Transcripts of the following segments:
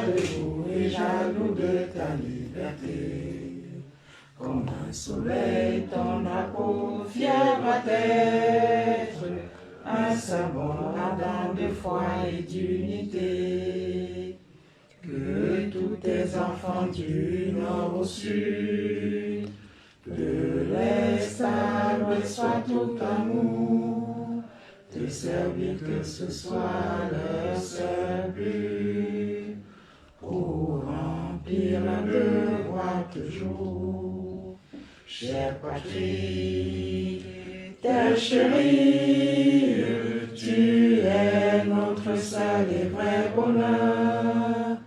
debout et jaloux de ta liberté. Comme un soleil, ton drapeau fier va être un symbole ardent de foi et d'unité. Que tous tes enfants du nord au sud, de l'est à l'ouest soient tout amour, te servir que ce soit leur seul but, pour remplir leur devoir toujours. Chère patrie, terre chérie, tu es notre seul et vrai bonheur,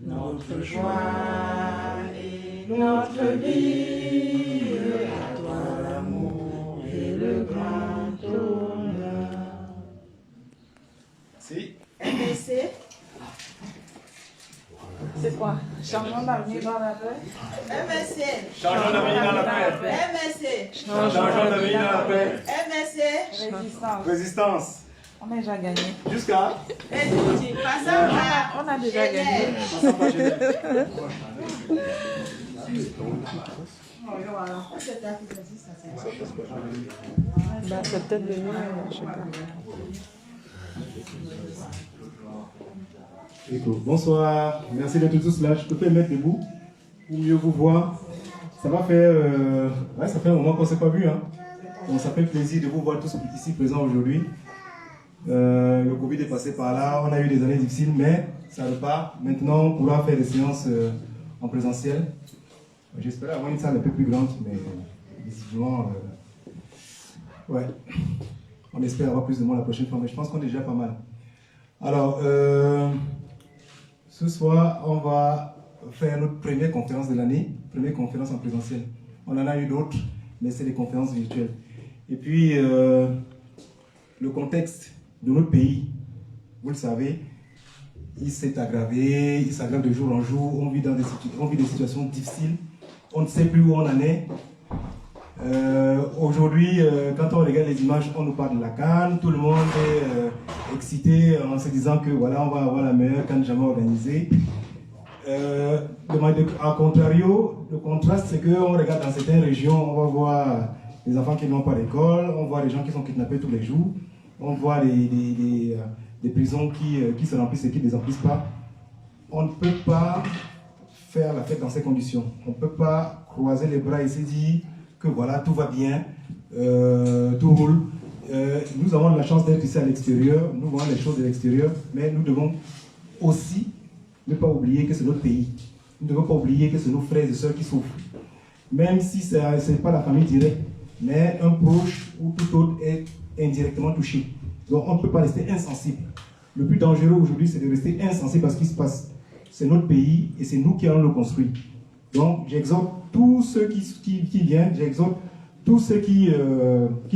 notre joie et notre vie, à toi l'amour et le grand honneur. Si. MSC. C'est quoi? Changeons d'avenir dans la paix. MSC. Changeons d'avenir dans la paix. MSC. Changeons d'avenir dans la paix. MSC. Résistance. Résistance. On a déjà gagné. Jusqu'à. On a déjà gagné. C'est peut-être de nous, je sais pas. Bonsoir, merci d'être tous là. Je peux me mettre debout pour mieux vous voir. Ça m'a fait, ça fait un moment qu'on ne s'est pas vu. Hein. Donc ça fait plaisir de vous voir tous ici présents aujourd'hui. Le Covid est passé par là, on a eu des années difficiles, mais ça repart. Maintenant, on pourra faire des séances en présentiel. J'espère avoir une salle un peu plus grande, mais visiblement, ouais, on espère avoir plus de monde la prochaine fois, mais je pense qu'on est déjà pas mal. Alors, ce soir, on va faire notre première conférence de l'année, première conférence en présentiel. On en a eu d'autres, mais c'est des conférences virtuelles. Et puis, le contexte de notre pays, vous le savez, il s'est aggravé, il s'aggrave de jour en jour, on vit des situations difficiles, on ne sait plus où on en est. Aujourd'hui, quand on regarde les images, on nous parle de la CAN, tout le monde est excité en se disant que voilà, on va avoir la meilleure CAN jamais organisée. A contrario, le contraste, c'est qu'on regarde dans certaines régions, on va voir des enfants qui n'ont pas d'école, on voit des gens qui sont kidnappés tous les jours, on voit des prisons qui se remplissent et qui ne les remplissent pas. On ne peut pas faire la fête dans ces conditions. On ne peut pas croiser les bras et se dire que voilà, tout va bien, tout roule. Nous avons la chance d'être ici à l'extérieur, nous voyons les choses de l'extérieur, mais nous devons aussi ne pas oublier que c'est notre pays. Nous ne devons pas oublier que c'est nos frères et sœurs qui souffrent. Même si ce n'est pas la famille directe, mais un proche ou tout autre est indirectement touché. Donc on ne peut pas rester insensible. Le plus dangereux aujourd'hui, c'est de rester insensible à ce qui se passe. C'est notre pays et c'est nous qui allons le construire. Donc j'exhorte tous ceux qui viennent, j'exhorte tous ceux qui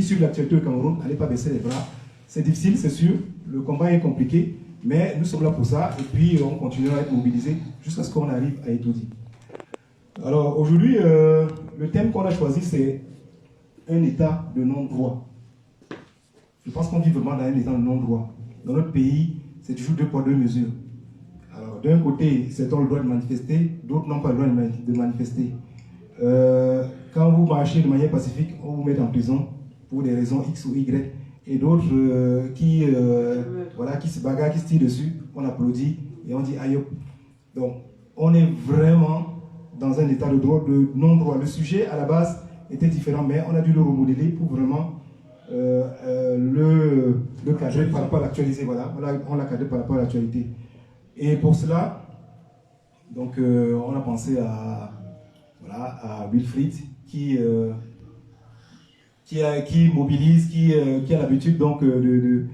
suivent l'actualité au Cameroun, n'allez pas baisser les bras. C'est difficile, c'est sûr, le combat est compliqué, mais nous sommes là pour ça et puis on continuera à être mobilisés jusqu'à ce qu'on arrive à étudier. Alors aujourd'hui, le thème qu'on a choisi, c'est un état de non-droit. Je pense qu'on vit vraiment dans un état de non-droit. Dans notre pays, c'est toujours deux poids, deux mesures. Alors d'un côté, certains ont le droit de manifester, d'autres n'ont pas le droit de manifester. Quand vous marchez de manière pacifique, on vous met en prison pour des raisons X ou Y. Et d'autres qui se bagarrent, qui se tirent dessus, on applaudit et on dit aïe. Donc, on est vraiment dans un état de droit, de non-droit. Le sujet, à la base, était différent, mais on a dû le remodeler pour vraiment le cadrer par rapport à l'actualité. Voilà, on l'a cadré par rapport à l'actualité. Et pour cela, donc, on a pensé à Wilfried qui mobilise, qui a l'habitude donc de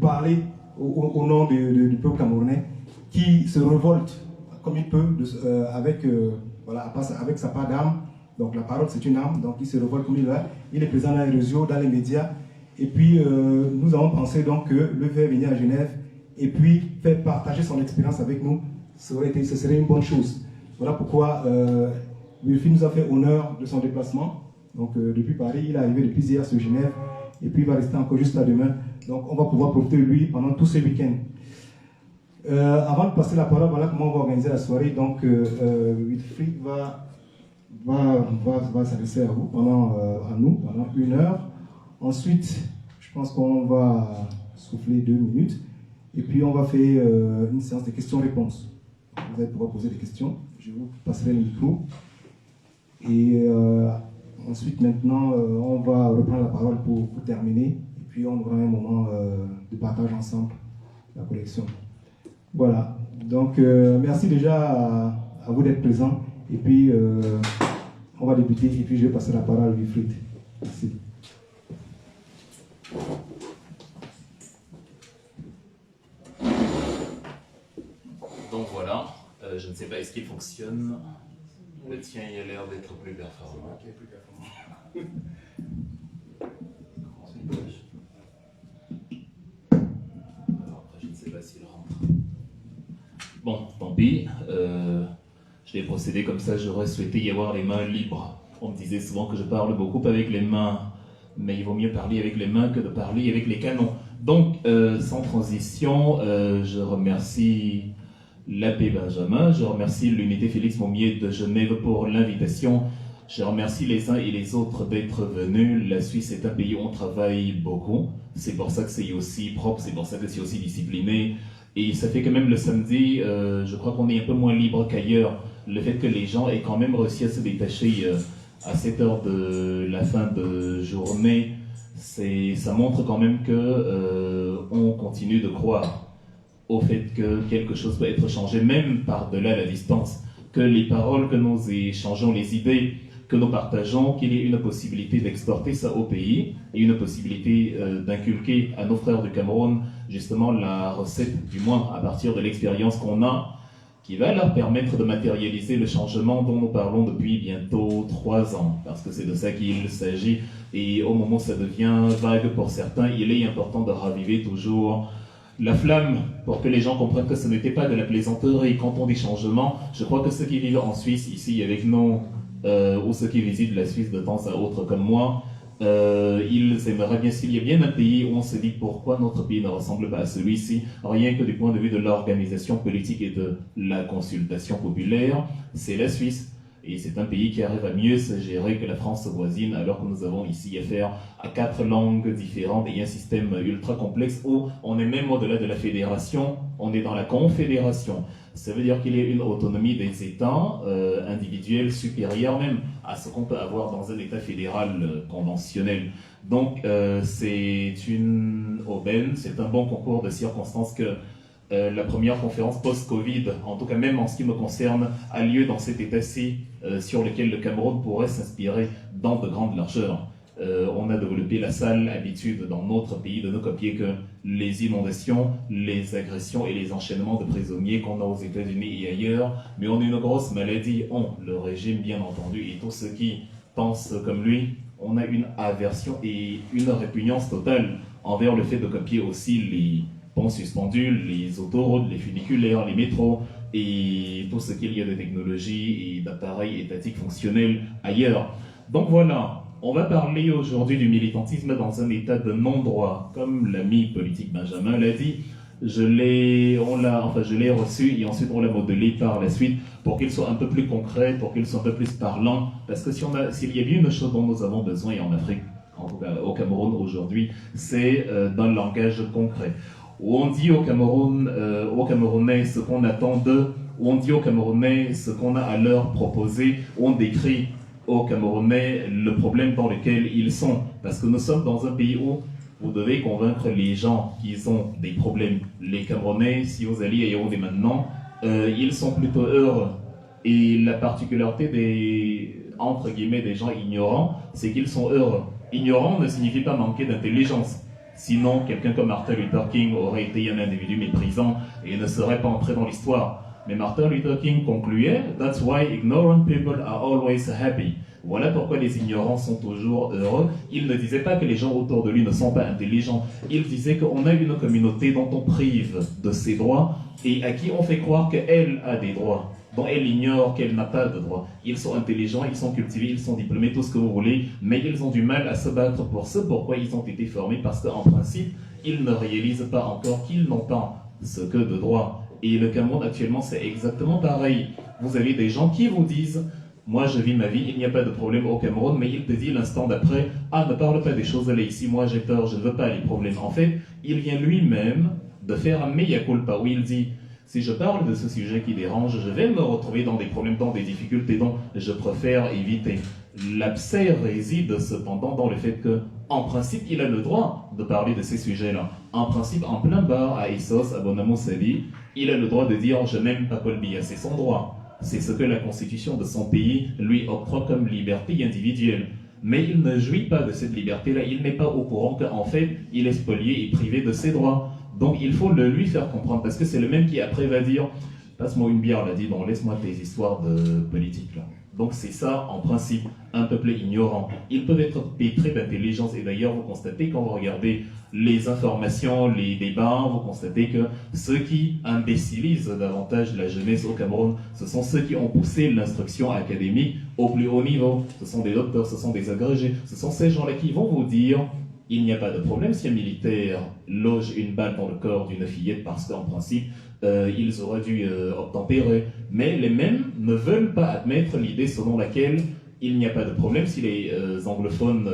parler au nom du peuple camerounais, qui se révolte comme il peut avec sa part d'âme. Donc la parole c'est une âme, donc il se révolte comme il est. Il est présent dans les réseaux, dans les médias. Et puis nous avons pensé donc que le faire venir à Genève et puis faire partager son expérience avec nous, ce serait une bonne chose. Voilà pourquoi Wilfried nous a fait honneur de son déplacement. Donc depuis Paris, il est arrivé depuis hier sur Genève et puis il va rester encore juste là demain. Donc on va pouvoir profiter de lui pendant tout ce week-end. Avant de passer la parole, voilà comment on va organiser la soirée. Donc, Wilfried va s'adresser à vous pendant 1 heure. Ensuite, je pense qu'on va souffler 2 minutes. Et puis, on va faire une séance de questions-réponses. Vous allez pouvoir poser des questions. Je vous passerai le micro. Et ensuite, maintenant, on va reprendre la parole pour terminer. Et puis, on aura un moment de partage ensemble, la collection. Voilà. Donc, merci déjà à vous d'être présents. Et puis, on va débuter. Et puis, je vais passer la parole à Wilfried. Merci. Donc voilà, je ne sais pas, est-ce qu'il fonctionne? Le tien, il a l'air d'être plus performant. C'est plus performant. Alors après, je ne sais pas s'il rentre. Bon, tant pis. Je vais procéder comme ça, j'aurais souhaité y avoir les mains libres. On me disait souvent que je parle beaucoup avec les mains, mais il vaut mieux parler avec les mains que de parler avec les canons. Donc, sans transition, je remercie l'abbé Benjamin, je remercie l'unité Félix Maumier de Genève pour l'invitation. Je remercie les uns et les autres d'être venus. La Suisse est un pays où on travaille beaucoup. C'est pour ça que c'est aussi propre, c'est pour ça que c'est aussi discipliné. Et ça fait que même le samedi, je crois qu'on est un peu moins libre qu'ailleurs. Le fait que les gens aient quand même réussi à se détacher à 7 heures de la fin de journée, ça montre quand même qu'on continue de croire au fait que quelque chose peut être changé, même par-delà la distance, que les paroles que nous échangeons, les idées que nous partageons, qu'il y ait une possibilité d'exporter ça au pays et une possibilité d'inculquer à nos frères du Cameroun justement la recette, du moins à partir de l'expérience qu'on a, qui va leur permettre de matérialiser le changement dont nous parlons depuis bientôt 3 ans, parce que c'est de ça qu'il s'agit. Et au moment où ça devient vague pour certains, il est important de raviver toujours la flamme pour que les gens comprennent que ce n'était pas de la plaisanterie. Quand on dit changement, je crois que ceux qui vivent en Suisse, ici avec nous, ou ceux qui visitent la Suisse de temps à autre comme moi, ils aimeraient bien, s'il y a bien un pays où on se dit pourquoi notre pays ne ressemble pas à celui-ci, rien que du point de vue de l'organisation politique et de la consultation populaire, c'est la Suisse. Et c'est un pays qui arrive à mieux se gérer que la France voisine, alors que nous avons ici affaire à 4 langues différentes et un système ultra complexe où on est même au-delà de la fédération, on est dans la confédération. Ça veut dire qu'il y a une autonomie des États individuels supérieure même à ce qu'on peut avoir dans un État fédéral conventionnel. Donc c'est une aubaine, c'est un bon concours de circonstances que la première conférence post-Covid, en tout cas même en ce qui me concerne, a lieu dans cet état-ci sur lequel le Cameroun pourrait s'inspirer dans de grandes largeurs. On a développé la sale habitude dans notre pays de ne copier que les inondations, les agressions et les enchaînements de prisonniers qu'on a aux États-Unis et ailleurs, mais on a une grosse maladie, le régime bien entendu, et tous ceux qui pensent comme lui, on a une aversion et une répugnance totale envers le fait de copier aussi les ponts suspendus, les autoroutes, les funiculaires, les métros et tout ce qu'il y a de technologie et d'appareils étatiques fonctionnels ailleurs. Donc voilà, on va parler aujourd'hui du militantisme dans un état de non-droit. Comme l'ami politique Benjamin l'a dit, je l'ai reçu et ensuite on l'a modelé par la suite pour qu'il soit un peu plus concret, pour qu'il soit un peu plus parlant. Parce que s'il y a bien une chose dont nous avons besoin en Afrique, en tout cas au Cameroun aujourd'hui, c'est d'un langage concret. Où on dit au Cameroun, aux Camerounais ce qu'on attend d'eux, où on dit aux Camerounais ce qu'on a à leur proposer, où on décrit aux Camerounais le problème dans lequel ils sont. Parce que nous sommes dans un pays où vous devez convaincre les gens qu'ils ont des problèmes. Les Camerounais, si vous alliez à Yaoundé maintenant, ils sont plutôt heureux. Et la particularité entre guillemets, des gens ignorants, c'est qu'ils sont heureux. Ignorant ne signifie pas manquer d'intelligence. Sinon, quelqu'un comme Martin Luther King aurait été un individu méprisant et ne serait pas entré dans l'histoire. Mais Martin Luther King concluait « That's why ignorant people are always happy ». Voilà pourquoi les ignorants sont toujours heureux. Il ne disait pas que les gens autour de lui ne sont pas intelligents. Il disait qu'on a une communauté dont on prive de ses droits et à qui on fait croire qu'elle a des droits, dont elle ignore qu'elle n'a pas de droits. Ils sont intelligents, ils sont cultivés, ils sont diplômés, tout ce que vous voulez, mais ils ont du mal à se battre pour ce pourquoi ils ont été formés, parce qu'en principe, ils ne réalisent pas encore qu'ils n'ont pas ce que de droit. Et le Cameroun actuellement c'est exactement pareil. Vous avez des gens qui vous disent moi je vis ma vie, il n'y a pas de problème au Cameroun, mais il te dit l'instant d'après, ah ne parle pas des choses là ici, moi j'ai peur, je ne veux pas les problèmes. En fait, il vient lui-même de faire un mea culpa où il dit si je parle de ce sujet qui dérange, je vais me retrouver dans des problèmes, dans des difficultés dont je préfère éviter. L'abcès réside cependant dans le fait que, en principe, il a le droit de parler de ces sujets-là. En principe, en plein bar, à Essos, à Bonamo Sali, il a le droit de dire « je n'aime pas Paul Biya », c'est son droit. C'est ce que la constitution de son pays lui octroie comme liberté individuelle. Mais il ne jouit pas de cette liberté-là, il n'est pas au courant qu'en fait, il est spolié et privé de ses droits. Donc il faut le lui faire comprendre, parce que c'est le même qui après va dire « passe-moi une bière, là, dis donc, laisse-moi tes histoires de politique, là ». Donc c'est ça, en principe, un peuple ignorant. Ils peuvent être pétrés d'intelligence, et d'ailleurs, vous constatez, quand vous regardez les informations, les débats, vous constatez que ceux qui imbécilisent davantage la jeunesse au Cameroun, ce sont ceux qui ont poussé l'instruction académique au plus haut niveau. Ce sont des docteurs, ce sont des agrégés, ce sont ces gens-là qui vont vous dire il n'y a pas de problème si un militaire loge une balle dans le corps d'une fillette parce qu'en principe, ils auraient dû obtempérer. Mais les mêmes ne veulent pas admettre l'idée selon laquelle il n'y a pas de problème si les anglophones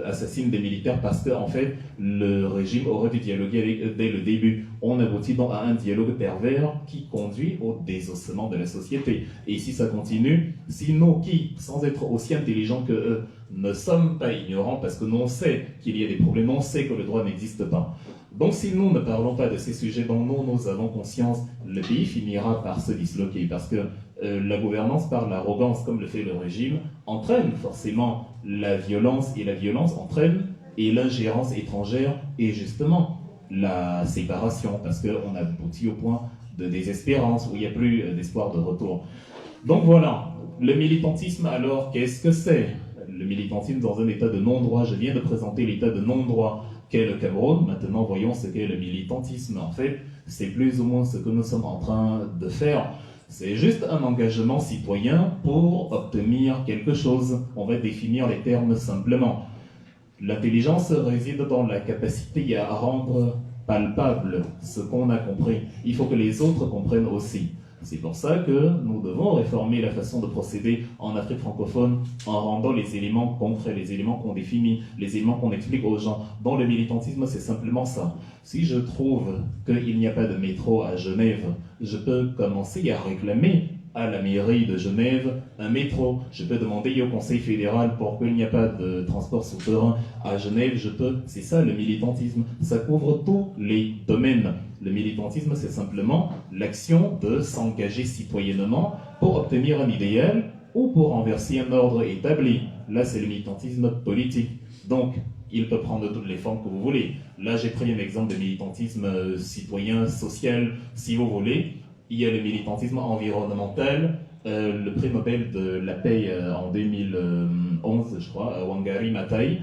assassinent des militaires parce qu'en fait, le régime aurait dû dialoguer avec dès le début. On aboutit donc à un dialogue pervers qui conduit au désossement de la société. Et si ça continue, si nous qui, sans être aussi intelligents que eux, ne sommes pas ignorants parce que nous on sait qu'il y a des problèmes, on sait que le droit n'existe pas. Donc si nous ne parlons pas de ces sujets dont nous avons conscience, le pays finira par se disloquer parce que la gouvernance par l'arrogance, comme le fait le régime, entraîne forcément la violence et la violence entraîne et l'ingérence étrangère et justement la séparation parce qu'on aboutit au point de désespérance où il n'y a plus d'espoir de retour. Donc voilà, le militantisme alors, qu'est-ce que c'est ? Le militantisme dans un état de non-droit, je viens de présenter l'état de non-droit qu'est le Cameroun, maintenant voyons ce qu'est le militantisme. En fait, c'est plus ou moins ce que nous sommes en train de faire. C'est juste un engagement citoyen pour obtenir quelque chose. On va définir les termes simplement. L'intelligence réside dans la capacité à rendre palpable ce qu'on a compris. Il faut que les autres comprennent aussi. C'est pour ça que nous devons réformer la façon de procéder en Afrique francophone en rendant les éléments concrets, les éléments qu'on définit, les éléments qu'on explique aux gens. Dans le militantisme, c'est simplement ça. Si je trouve qu'il n'y a pas de métro à Genève, je peux commencer à réclamer à la mairie de Genève un métro. Je peux demander au Conseil fédéral pourquoi il n'y a pas de transport souterrain à Genève. C'est ça le militantisme. Ça couvre tous les domaines. Le militantisme, c'est simplement l'action de s'engager citoyennement pour obtenir un idéal ou pour renverser un ordre établi. Là, c'est le militantisme politique. Donc, il peut prendre toutes les formes que vous voulez. Là, j'ai pris un exemple de militantisme citoyen, social, si vous voulez. Il y a le militantisme environnemental. Le prix Nobel de la paix en 2011, je crois, Wangari Maathai,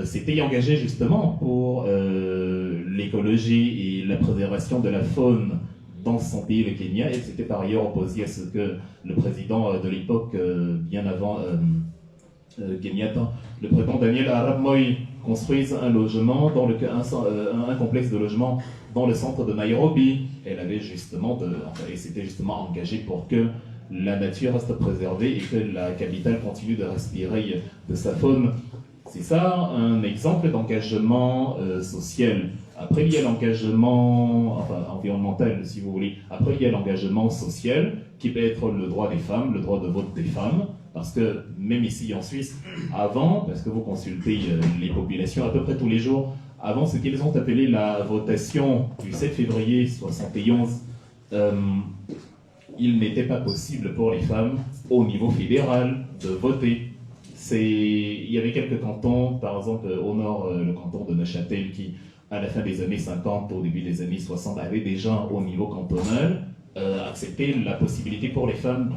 s'était engagé justement pour l'écologie et la préservation de la faune dans son pays, le Kenya. Elle s'était par ailleurs opposée à ce que le président de l'époque, bien avant Kenyatta, le président Daniel Arap Moi, construise un logement, un complexe de logement dans le centre de Nairobi. Elle avait justement, elle s'était justement engagée pour que la nature reste préservée et que la capitale continue de respirer de sa faune. C'est ça un exemple d'engagement social. Après, il y a l'engagement environnemental, si vous voulez. Après, il y a l'engagement social, qui peut être le droit des femmes, le droit de vote des femmes. Parce que même ici en Suisse, avant, parce que vous consultez les populations à peu près tous les jours, avant ce qu'ils ont appelé la votation du 7 février 71, il n'était pas possible pour les femmes, au niveau fédéral, de voter. Il y avait quelques cantons, par exemple au nord, le canton de Neuchâtel, qui, à la fin des années 50, au début des années 60, avait déjà au niveau cantonal accepté la possibilité pour les femmes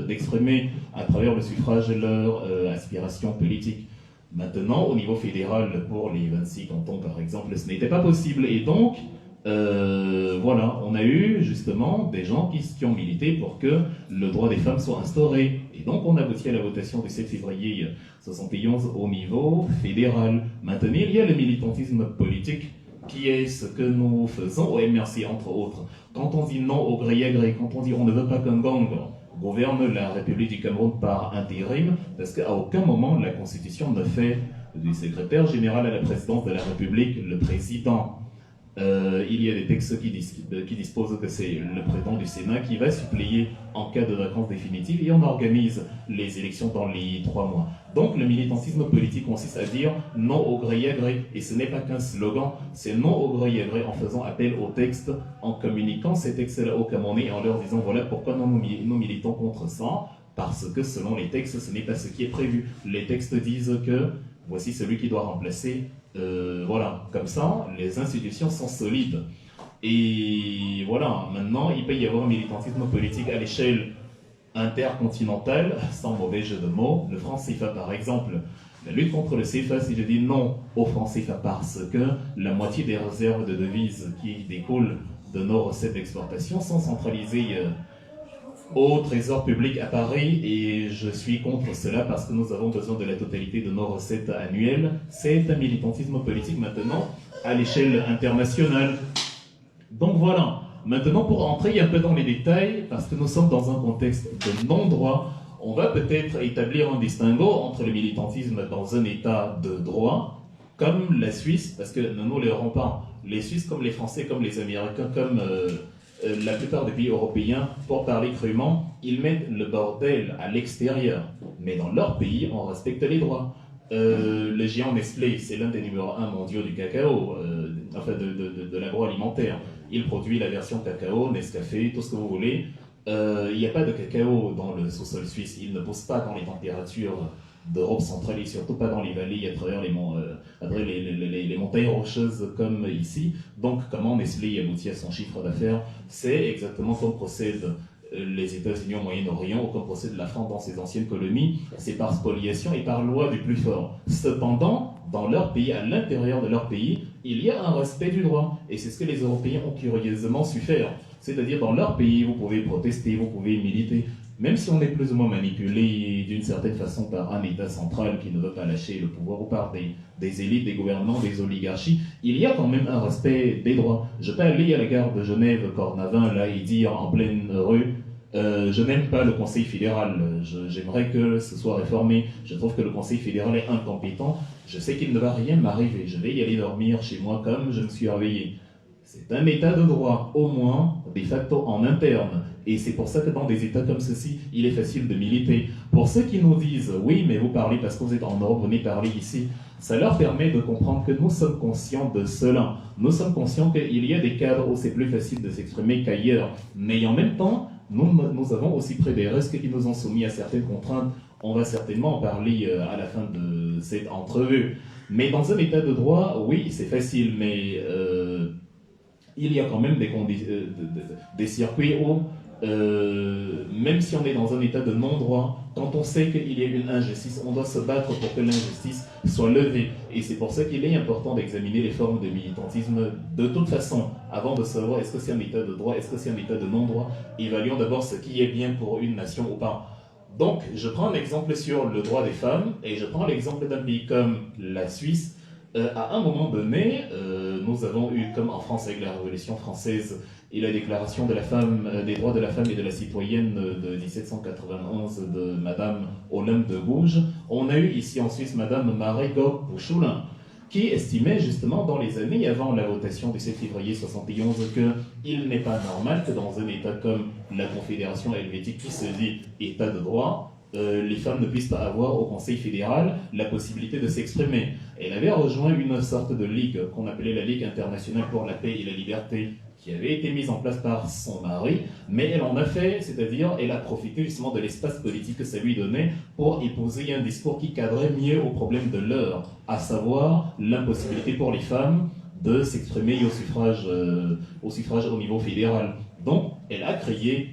d'exprimer à travers le suffrage leur aspiration politique. Maintenant, au niveau fédéral, pour les 26 cantons par exemple, ce n'était pas possible. Et donc, voilà, on a eu justement des gens qui ont milité pour que le droit des femmes soit instauré. Et donc, on aboutit à la votation du 7 février 71 au niveau fédéral. Maintenant, il y a le militantisme politique qui est ce que nous faisons au MRC, entre autres. Quand on dit non au gré à gré, quand on dit on ne veut pas qu'un gang gouverne la République du Cameroun par intérim, parce qu'à aucun moment la Constitution ne fait du secrétaire général à la présidence de la République le président. Il y a des textes qui disposent que c'est le président du Sénat qui va suppléer en cas de vacances définitives et on organise les élections dans les 3 mois. Donc le militantisme politique consiste à dire non au gré à gré, et ce n'est pas qu'un slogan, c'est non au gré à gré en faisant appel aux textes, en communiquant ces textes-là aux Camerounais et en leur disant voilà pourquoi nous militons contre ça, parce que selon les textes ce n'est pas ce qui est prévu. Les textes disent que voici celui qui doit remplacer. Voilà, comme ça, les institutions sont solides. Et voilà, maintenant, il peut y avoir un militantisme politique à l'échelle intercontinentale, sans mauvais jeu de mots. Le franc CFA, par exemple, la lutte contre le CFA, si je dis non au franc CFA parce que la moitié des réserves de devises qui découlent de nos recettes d'exportation sont centralisées au trésor public à Paris, et je suis contre cela parce que nous avons besoin de la totalité de nos recettes annuelles. C'est un militantisme politique maintenant à l'échelle internationale. Donc voilà, maintenant pour entrer un peu dans les détails, parce que nous sommes dans un contexte de non-droit, on va peut-être établir un distinguo entre le militantisme dans un état de droit, comme la Suisse, parce que ne nous leurrons pas, les Suisses comme les Français, comme les Américains, comme la plupart des pays européens, pour parler crûment, ils mettent le bordel à l'extérieur. Mais dans leur pays, on respecte les droits. Le géant Nestlé, c'est l'un des numéros 1 mondiaux du cacao, enfin de l'agroalimentaire. Il produit la version cacao, Nescafé, tout ce que vous voulez. Il n'y a pas de cacao dans le sous-sol suisse. Il ne pousse pas dans les températures d'Europe centrale et surtout pas dans les vallées à travers les montagnes rocheuses comme ici. Donc comment Nestlé aboutit à son chiffre d'affaires, c'est exactement comme procèdent les États-Unis au Moyen-Orient ou comme procède la France dans ses anciennes colonies, c'est par spoliation et par loi du plus fort. Cependant, dans leur pays, à l'intérieur de leur pays, il y a un respect du droit et c'est ce que les Européens ont curieusement su faire. C'est-à-dire dans leur pays, vous pouvez protester, vous pouvez militer, même si on est plus ou moins manipulé d'une certaine façon par un État central qui ne veut pas lâcher le pouvoir ou par des élites, des gouvernements, des oligarchies, il y a quand même un respect des droits. Je peux aller à la gare de Genève-Cornavin là et dire en pleine rue je n'aime pas le Conseil fédéral, j'aimerais que ce soit réformé, je trouve que le Conseil fédéral est incompétent, je sais qu'il ne va rien m'arriver, je vais y aller dormir chez moi comme je me suis réveillé. C'est un état de droit, au moins, de facto en interne. Et c'est pour ça que dans des états comme ceci, il est facile de militer. Pour ceux qui nous disent, oui, mais vous parlez parce que vous êtes en Europe, vous venez parler ici, ça leur permet de comprendre que nous sommes conscients de cela. Nous sommes conscients qu'il y a des cadres où c'est plus facile de s'exprimer qu'ailleurs. Mais en même temps, nous avons aussi pris des risques qui nous ont soumis à certaines contraintes. On va certainement en parler à la fin de cette entrevue. Mais dans un état de droit, oui, c'est facile, mais il y a quand même des circuits où, même si on est dans un état de non-droit, quand on sait qu'il y a une injustice, on doit se battre pour que l'injustice soit levée. Et c'est pour ça qu'il est important d'examiner les formes de militantisme de toute façon, avant de savoir est-ce que c'est un état de droit, est-ce que c'est un état de non-droit. Évaluons d'abord ce qui est bien pour une nation ou pas. Donc, je prends un exemple sur le droit des femmes, et je prends l'exemple d'un pays comme la Suisse. À un moment donné, nous avons eu, comme en France avec la Révolution française et la déclaration de la femme, des droits de la femme et de la citoyenne de 1791 de Madame Olympe de Gouges, on a eu ici en Suisse Madame Marie-Gog Pouchoulin, qui estimait justement dans les années avant la votation du 7 février 71 qu'il n'est pas normal que dans un État comme la Confédération helvétique qui se dit État de droit, les femmes ne puissent pas avoir au Conseil fédéral la possibilité de s'exprimer. Elle avait rejoint une sorte de ligue qu'on appelait la Ligue internationale pour la paix et la liberté, qui avait été mise en place par son mari, mais elle en a fait, c'est-à-dire elle a profité justement de l'espace politique que ça lui donnait pour épouser un discours qui cadrait mieux au problème de l'heure, à savoir l'impossibilité pour les femmes de s'exprimer au suffrage au niveau fédéral. Donc, elle a créé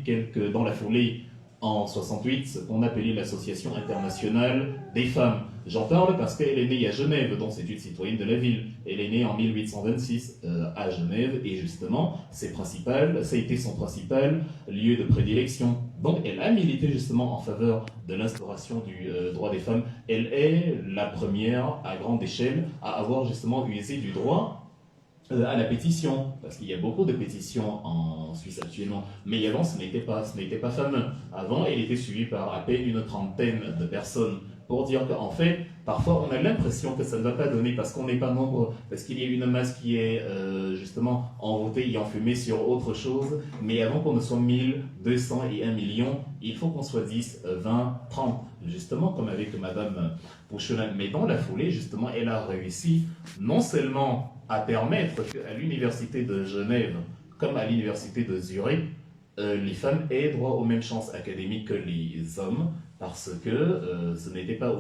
dans la foulée, en 68, ce qu'on appelait l'Association internationale des femmes. J'en parle parce qu'elle est née à Genève, dont c'est une citoyenne de la ville. Elle est née en 1826 à Genève, et justement, ça a été son principal lieu de prédilection. Donc elle a milité justement en faveur de l'instauration du droit des femmes. Elle est la première, à grande échelle, à avoir justement usé du droit à la pétition, parce qu'il y a beaucoup de pétitions en Suisse actuellement, mais avant ce n'était pas fameux. Avant, il était suivi par à peine une trentaine de personnes, pour dire qu'en fait, parfois on a l'impression que ça ne va pas donner parce qu'on n'est pas nombreux, parce qu'il y a une masse qui est justement envoûtée et enfumée sur autre chose, mais avant qu'on ne soit 1000, 200 et 1 million, il faut qu'on soit 10, 20, 30, justement comme avec Madame Pouchelin. Mais dans la foulée, justement, elle a réussi non seulement à permettre qu'à l'université de Genève, comme à l'université de Zurich, les femmes aient droit aux mêmes chances académiques que les hommes, parce que ce n'était pas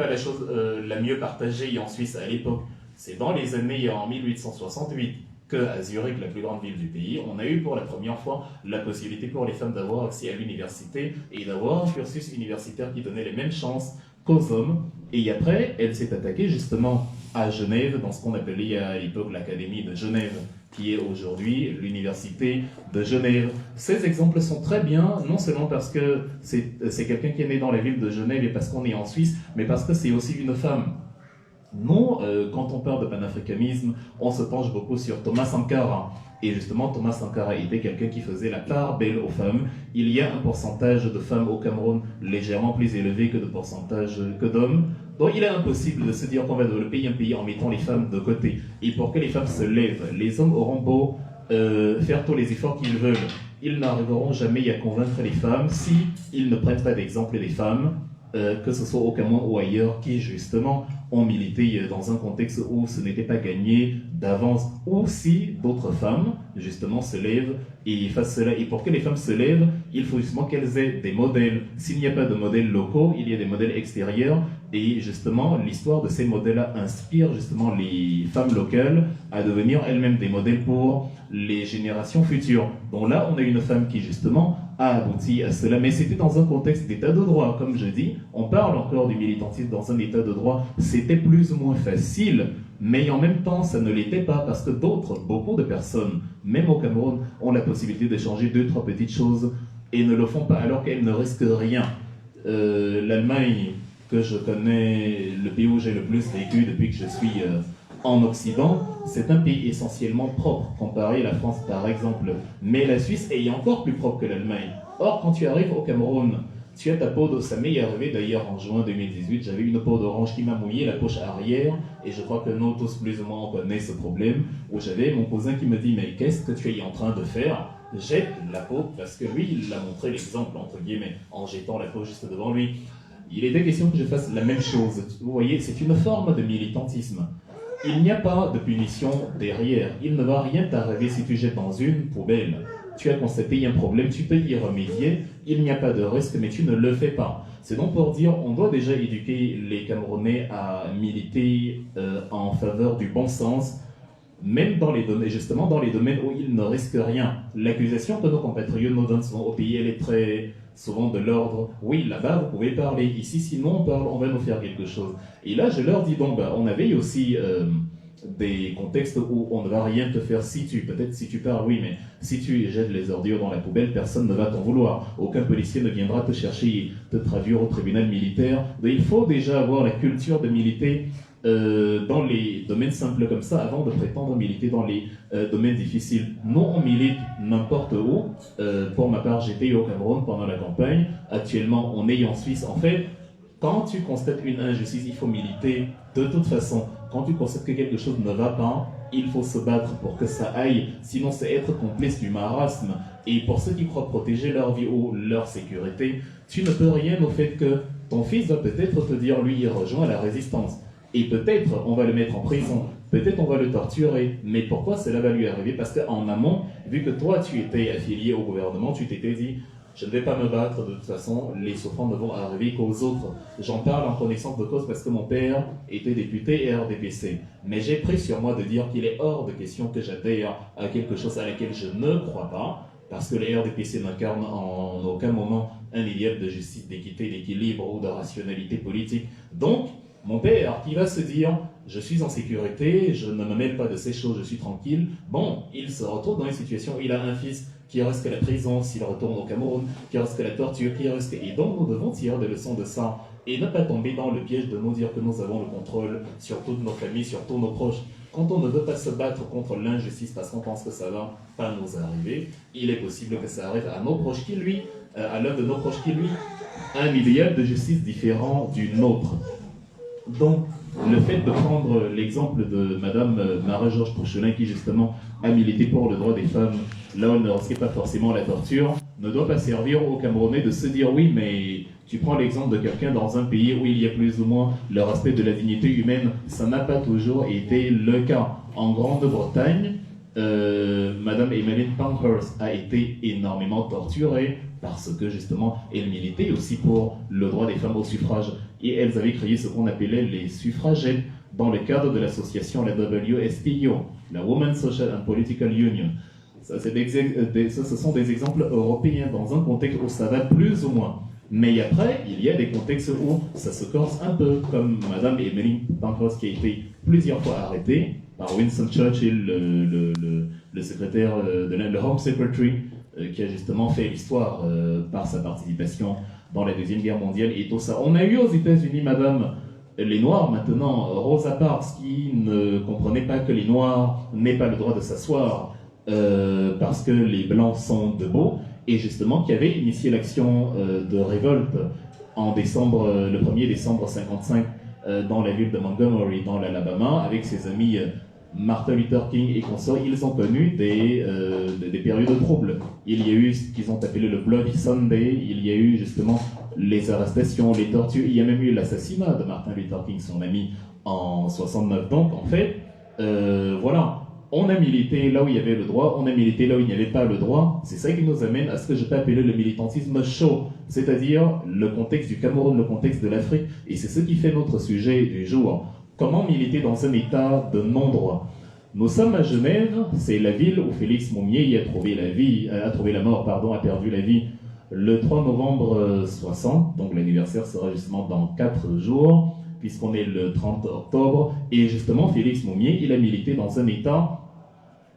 la chose la mieux partagée en Suisse à l'époque. C'est dans les années en 1868 qu'à Zurich, la plus grande ville du pays, on a eu pour la première fois la possibilité pour les femmes d'avoir accès à l'université et d'avoir un cursus universitaire qui donnait les mêmes chances qu'aux hommes. Et après, elle s'est attaquée justement à Genève, dans ce qu'on appelait à l'époque l'Académie de Genève, qui est aujourd'hui l'Université de Genève. Ces exemples sont très bien, non seulement parce que c'est quelqu'un qui est né dans la ville de Genève et parce qu'on est en Suisse, mais parce que c'est aussi une femme. Non, quand on parle de panafricanisme, on se penche beaucoup sur Thomas Sankara. Et justement, Thomas Sankara était quelqu'un qui faisait la part belle aux femmes. Il y a un pourcentage de femmes au Cameroun légèrement plus élevé que de pourcentage que d'hommes. Donc il est impossible de se dire qu'on va développer un pays en mettant les femmes de côté. Et pour que les femmes se lèvent, les hommes auront beau faire tous les efforts qu'ils veulent. Ils n'arriveront jamais à convaincre les femmes si ils ne prennent pas d'exemple des femmes, que ce soit au Cameroun ou ailleurs, qui justement ont milité dans un contexte où ce n'était pas gagné d'avance, ou si d'autres femmes justement se lèvent et fassent cela. Et pour que les femmes se lèvent, il faut justement qu'elles aient des modèles. S'il n'y a pas de modèles locaux, il y a des modèles extérieurs, et justement l'histoire de ces modèles-là inspire justement les femmes locales à devenir elles-mêmes des modèles pour les générations futures. Donc là, on a une femme qui justement a abouti à cela, mais c'était dans un contexte d'état de droit. Comme je dis, on parle encore du militantisme dans un état de droit. C'était plus ou moins facile, mais en même temps, ça ne l'était pas, parce que beaucoup de personnes, même au Cameroun, ont la possibilité de changer 2-3 petites choses et ne le font pas, alors qu'elles ne risquent rien. L'Allemagne, que je connais, le pays où j'ai le plus vécu depuis que je suis en Occident, c'est un pays essentiellement propre, comparé à la France par exemple. Mais la Suisse est encore plus propre que l'Allemagne. Or, quand tu arrives au Cameroun, tu as ta peau d'orange. Ça m'est arrivé d'ailleurs en juin 2018, j'avais une peau d'orange qui m'a mouillé la poche arrière, et je crois que nous tous plus ou moins on connaît ce problème, où j'avais mon cousin qui me dit « Mais qu'est-ce que tu es en train de faire ?» Jette la peau, parce que lui, il a montré l'exemple, entre guillemets, en jetant la peau juste devant lui. Il était question que je fasse la même chose. Vous voyez, c'est une forme de militantisme. Il n'y a pas de punition derrière. Il ne va rien t'arriver si tu jettes dans une poubelle. Tu as constaté un problème, tu peux y remédier. Il n'y a pas de risque, mais tu ne le fais pas. C'est donc pour dire, on doit déjà éduquer les Camerounais à militer en faveur du bon sens, même dans les domaines, justement dans les domaines où ils ne risquent rien. L'accusation que nos compatriotes nous donnent souvent au pays, elle est très souvent de l'ordre, oui, là-bas vous pouvez parler, ici sinon on parle, on va nous faire quelque chose. Et là je leur dis, bon, on avait aussi des contextes où on ne va rien te faire peut-être si tu parles, oui, mais si tu jettes les ordures dans la poubelle, personne ne va t'en vouloir. Aucun policier ne viendra te chercher et te traduire au tribunal militaire. Donc, il faut déjà avoir la culture de militer dans les domaines simples comme ça avant de prétendre militer dans les domaines difficiles. Nous, on milite n'importe où. Pour ma part, j'étais au Cameroun pendant la campagne. Actuellement, on est en Suisse. En fait, quand tu constates une injustice, il faut militer de toute façon. Quand tu constates que quelque chose ne va pas, il faut se battre pour que ça aille. Sinon, c'est être complice du marasme. Et pour ceux qui croient protéger leur vie ou leur sécurité, tu ne peux rien au fait que ton fils va peut-être te dire, lui, il rejoint la résistance. Et peut-être on va le mettre en prison, peut-être on va le torturer. Mais pourquoi cela va lui arriver? Parce qu'en amont, vu que toi tu étais affilié au gouvernement, tu t'étais dit, je ne vais pas me battre, de toute façon, les souffrances ne vont arriver qu'aux autres. J'en parle en connaissance de cause parce que mon père était député RDPC. Mais j'ai pris sur moi de dire qu'il est hors de question que j'adhère à quelque chose à laquelle je ne crois pas, parce que le RDPC n'incarne en aucun moment un idéal de justice, d'équité, d'équilibre ou de rationalité politique. Donc, mon père qui va se dire, je suis en sécurité, je ne me mêle pas de ces choses, je suis tranquille, bon, il se retrouve dans une situation où il a un fils qui risque la prison s'il retourne au Cameroun, qui risque la torture, qui risque... Et donc nous devons tirer des leçons de ça et ne pas tomber dans le piège de nous dire que nous avons le contrôle sur toutes nos familles, sur tous nos proches. quand on ne veut pas se battre contre l'injustice parce qu'on pense que ça va pas nous arriver, il est possible que ça arrive à nos proches qui, lui, à l'un de nos proches qui, lui, a un idéal de justice différent du nôtre. Donc, le fait de prendre l'exemple de Madame Marie-Georges Pouchelin, qui justement a milité pour le droit des femmes, là où elle ne risquait pas forcément la torture, ne doit pas servir aux Camerounais de se dire oui, mais tu prends l'exemple de quelqu'un dans un pays où il y a plus ou moins le respect de la dignité humaine, ça n'a pas toujours été le cas. En Grande-Bretagne, Madame Emmeline Pankhurst a été énormément torturée parce que justement elle militait aussi pour le droit des femmes au suffrage et elles avaient créé ce qu'on appelait les suffragettes dans le cadre de l'association la WSPO, la Women's Social and Political Union. Ça, ce sont des exemples européens dans un contexte où ça va plus ou moins. Mais après, il y a des contextes où ça se corse un peu, comme Madame Emmeline Pankhurst qui a été plusieurs fois arrêtée par Winston Churchill, le secrétaire, le Home Secretary, qui a justement fait l'histoire par sa participation dans la Deuxième Guerre mondiale et tout ça. On a eu aux États-Unis, Madame, les Noirs maintenant, Rosa Parks, qui ne comprenait pas que les Noirs n'aient pas le droit de s'asseoir parce que les Blancs sont debout, et justement qui avait initié l'action de révolte en décembre, le 1er décembre 1955 dans la ville de Montgomery, dans l'Alabama, avec ses amis Martin Luther King et consorts. Ils ont connu des périodes de troubles. Il y a eu ce qu'ils ont appelé le Bloody Sunday, il y a eu justement les arrestations, les tortures, il y a même eu l'assassinat de Martin Luther King, son ami, en 69. Donc en fait, voilà, on a milité là où il y avait le droit, on a milité là où il n'y avait pas le droit. C'est ça qui nous amène à ce que je peux appeler le militantisme chaud, c'est-à-dire le contexte du Cameroun, le contexte de l'Afrique, et c'est ce qui fait notre sujet du jour. Comment militer dans un état de non-droit? Nous sommes à Genève, c'est la ville où Félix Moumié a trouvé la mort, a perdu la vie le 3 novembre 60, donc l'anniversaire sera justement dans 4 jours, puisqu'on est le 30 octobre, et justement Félix Moumié, il a milité dans un état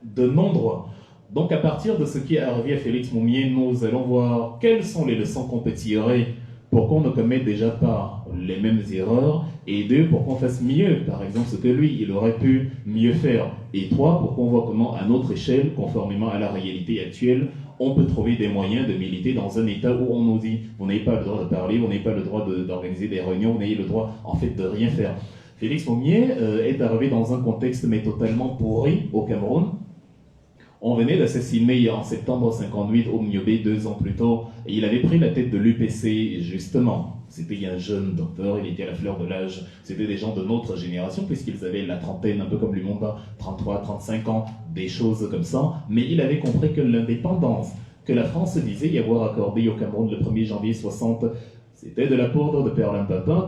de non-droit. Donc à partir de ce qui est arrivé à Félix Moumié, nous allons voir quelles sont les leçons qu'on peut tirer pour qu'on ne commette déjà pas les mêmes erreurs, et 2, pour qu'on fasse mieux, par exemple, ce que lui, il aurait pu mieux faire, et 3, pour qu'on voit comment, à notre échelle, conformément à la réalité actuelle, on peut trouver des moyens de militer dans un état où on nous dit vous n'avez pas le droit de parler, vous n'avez pas le droit d'organiser des réunions, vous n'avez le droit, en fait, de rien faire. Félix Moumié est arrivé dans un contexte, mais totalement pourri, au Cameroun. On venait d'assassiner en septembre 58 au Miobé 2 ans plus tôt, et il avait pris la tête de l'UPC, justement. C'était un jeune docteur, il était à la fleur de l'âge, c'était des gens de notre génération, puisqu'ils avaient la trentaine, un peu comme Lumumba, 33, 35 ans, des choses comme ça, mais il avait compris que l'indépendance que la France disait y avoir accordée au Cameroun le 1er janvier 60, c'était de la poudre de perlimpinpin,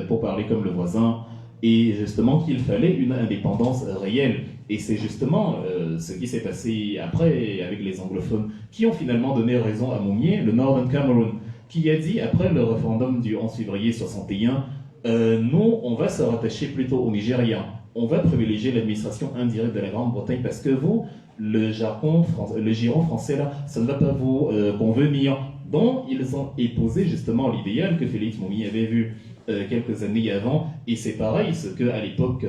pour parler comme le voisin, et justement qu'il fallait une indépendance réelle. Et c'est justement ce qui s'est passé après avec les anglophones, qui ont finalement donné raison à Moumié, le Northern Cameroon, qui a dit, après le référendum du 11 février 61, nous, on va se rattacher plutôt au Nigeria. On va privilégier l'administration indirecte de la Grande-Bretagne parce que vous, le giron français, là, ça ne va pas vous convenir. Donc, ils ont épousé justement l'idéal que Félix Moumié avait vu quelques années avant. Et c'est pareil, ce qu'à l'époque,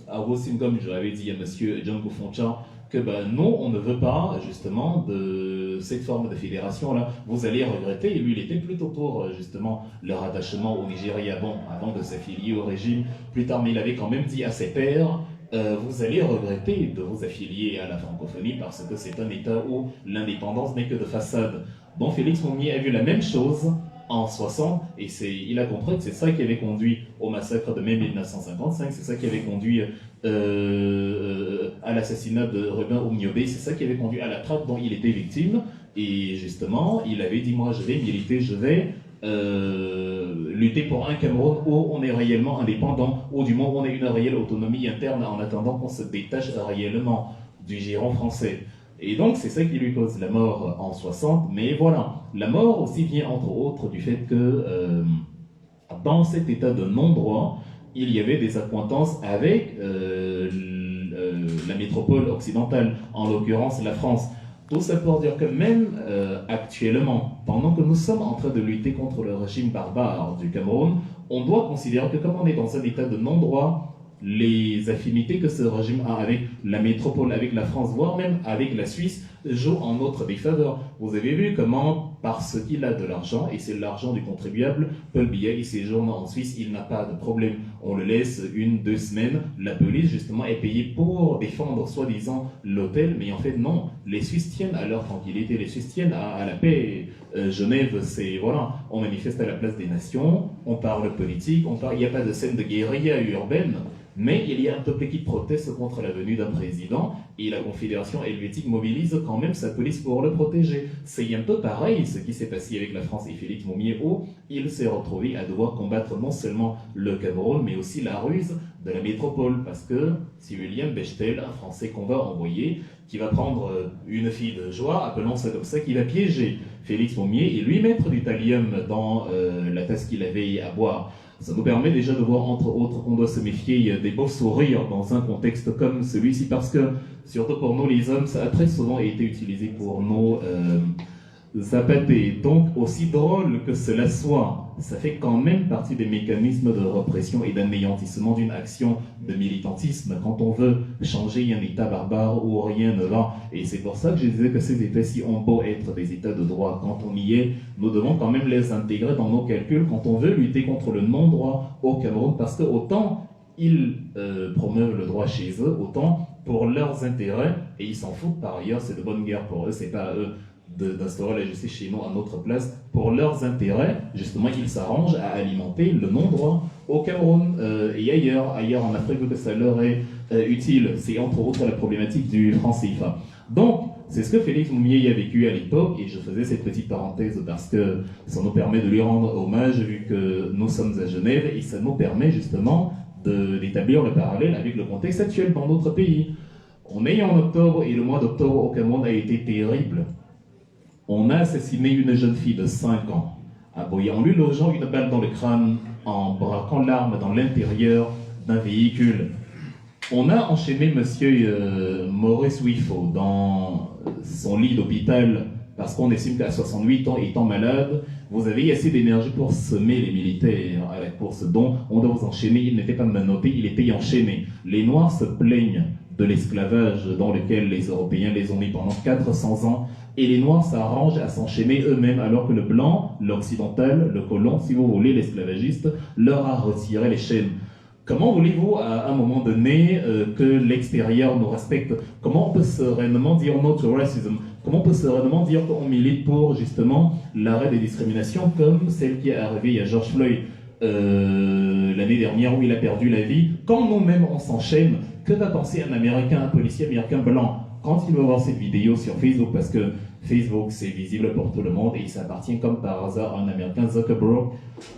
à Rossingom, je l'avais dit à M. Django Foncha, que non, on ne veut pas justement de cette forme de fédération-là. Vous allez regretter, et lui il était plutôt pour justement le rattachement au Nigeria, bon, avant de s'affilier au régime plus tard, mais il avait quand même dit à ses pairs, vous allez regretter de vous affilier à la francophonie parce que c'est un État où l'indépendance n'est que de façade. Bon, Félix Moumié a vu la même chose en 60, et il a compris que c'est ça qui avait conduit au massacre de mai 1955, c'est ça qui avait conduit à l'assassinat de Robin Omiobé, c'est ça qui avait conduit à la traque dont il était victime, et justement, il avait dit, moi je vais militer, je vais lutter pour un Cameroun où on est réellement indépendant, ou du moins où on a une réelle autonomie interne en attendant qu'on se détache réellement du giron français. Et donc, c'est ça qui lui cause la mort en 60. Mais voilà, la mort aussi vient entre autres du fait que dans cet état de non-droit, il y avait des accointances avec la métropole occidentale, en l'occurrence la France. Tout ça pour dire que même actuellement, pendant que nous sommes en train de lutter contre le régime barbare du Cameroun, on doit considérer que comme on est dans un état de non-droit, les affinités que ce régime a avec la métropole, avec la France, voire même avec la Suisse, joue en notre défaveur. Vous avez vu comment, parce qu'il a de l'argent, et c'est l'argent du contribuable, Paul Biya, il séjourne en Suisse, il n'a pas de problème. On le laisse 1-2 semaines, la police justement est payée pour défendre soi-disant l'hôtel, mais en fait non, les Suisses tiennent à leur tranquillité, les Suisses tiennent à la paix. Genève, c'est voilà, on manifeste à la place des nations, on parle politique, il n'y a pas de scène de guérilla urbaine, mais il y a un peuple qui proteste contre la venue d'un président et la Confédération helvétique mobilise quand même sa police pour le protéger. C'est un peu pareil ce qui s'est passé avec la France et Félix Moumié, où il s'est retrouvé à devoir combattre non seulement le Cameroun, mais aussi la ruse de la métropole, parce que c'est William Bechtel, un Français qu'on va envoyer, qui va prendre une fille de joie, appelons ça comme ça, qui va piéger Félix Moumié et lui mettre du thallium dans la tasse qu'il avait à boire. Ça nous permet déjà de voir, entre autres, qu'on doit se méfier des beaux sourires dans un contexte comme celui-ci, parce que, surtout pour nous les hommes, ça a très souvent été utilisé pour nous zapater. Donc, aussi drôle que cela soit, ça fait quand même partie des mécanismes de répression et d'anéantissement d'une action de militantisme quand on veut changer un État barbare où rien ne va. Et c'est pour ça que je disais que ces États-ci ont beau être des États de droit. Quand on y est, nous devons quand même les intégrer dans nos calculs quand on veut lutter contre le non-droit au Cameroun, parce que autant ils promeuvent le droit chez eux, autant pour leurs intérêts, et ils s'en foutent par ailleurs, c'est de bonne guerre pour eux, c'est pas à eux d'instaurer la justice chez nous à notre place. Pour leurs intérêts, justement, ils s'arrangent à alimenter le non-droit au Cameroun et ailleurs en Afrique, que ça leur est utile. C'est entre autres la problématique du franc CFA. Donc, c'est ce que Félix Moumié a vécu à l'époque, et je faisais cette petite parenthèse parce que ça nous permet de lui rendre hommage, vu que nous sommes à Genève, et ça nous permet justement d'établir le parallèle avec le contexte actuel dans notre pays. On est en octobre, et le mois d'octobre au Cameroun a été terrible. On a assassiné une jeune fille de 5 ans, en lui logeant une balle dans le crâne, en braquant l'arme dans l'intérieur d'un véhicule. On a enchaîné monsieur Maurice Wifo dans son lit d'hôpital parce qu'on estime qu'à 68 ans, étant malade, vous avez assez d'énergie pour semer les militaires à la course, dont on doit vous enchaîner. Il n'était pas menotté, il était enchaîné. Les Noirs se plaignent de l'esclavage dans lequel les Européens les ont mis pendant 400 ans, et les Noirs s'arrangent à s'enchaîner eux-mêmes, alors que le blanc, l'occidental, le colon, si vous voulez, l'esclavagiste, leur a retiré les chaînes. Comment voulez-vous, à un moment donné, que l'extérieur nous respecte? Comment on peut sereinement dire no to racism? Comment on peut sereinement dire qu'on milite pour, justement, l'arrêt des discriminations comme celle qui est arrivée à George Floyd l'année dernière, où il a perdu la vie? Quand nous-mêmes on s'enchaîne, que va penser un Américain, un policier américain blanc, quand il va voir cette vidéo sur Facebook? Parce que Facebook, c'est visible pour tout le monde et ça appartient comme par hasard à un Américain, Zuckerberg.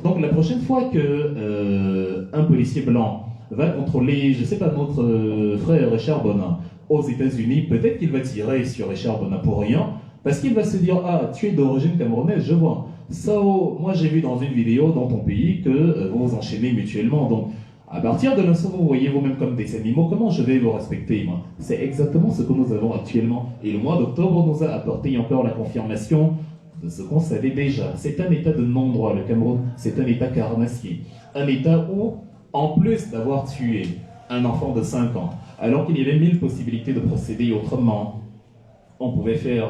Donc la prochaine fois que un policier blanc va contrôler, je sais pas, notre frère Richard Bonin aux États-Unis, peut-être qu'il va tirer sur Richard Bonin pour rien, parce qu'il va se dire: ah, tu es d'origine camerounaise, je vois. So, moi j'ai vu dans une vidéo dans ton pays que vous vous enchaînez mutuellement, donc à partir de l'instant où vous voyez vous-même comme des animaux, comment je vais vous respecter, moi? C'est exactement ce que nous avons actuellement. Et le mois d'octobre nous a apporté encore la confirmation de ce qu'on savait déjà. C'est un état de non-droit, le Cameroun. C'est un état carnassier. Un état où, en plus d'avoir tué un enfant de 5 ans, alors qu'il y avait 1000 possibilités de procéder autrement, on pouvait faire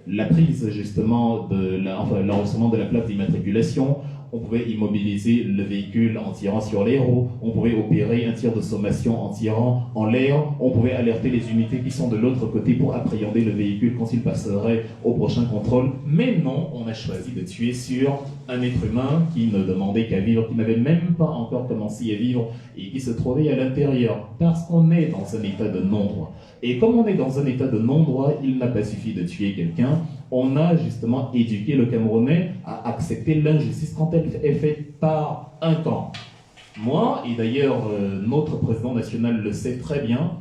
la prise justement de l'enregistrement de la plaque d'immatriculation, on pouvait immobiliser le véhicule en tirant sur les roues, on pouvait opérer un tir de sommation en tirant en l'air, on pouvait alerter les unités qui sont de l'autre côté pour appréhender le véhicule quand il passerait au prochain contrôle. Mais non, on a choisi de tuer sur un être humain qui ne demandait qu'à vivre, qui n'avait même pas encore commencé à vivre et qui se trouvait à l'intérieur, parce qu'on est dans un état de non-droit. Et comme on est dans un état de non-droit, il n'a pas suffi de tuer quelqu'un. On a justement éduqué le Camerounais à accepter l'injustice quand elle est faite par un camp. Moi, et d'ailleurs notre président national le sait très bien,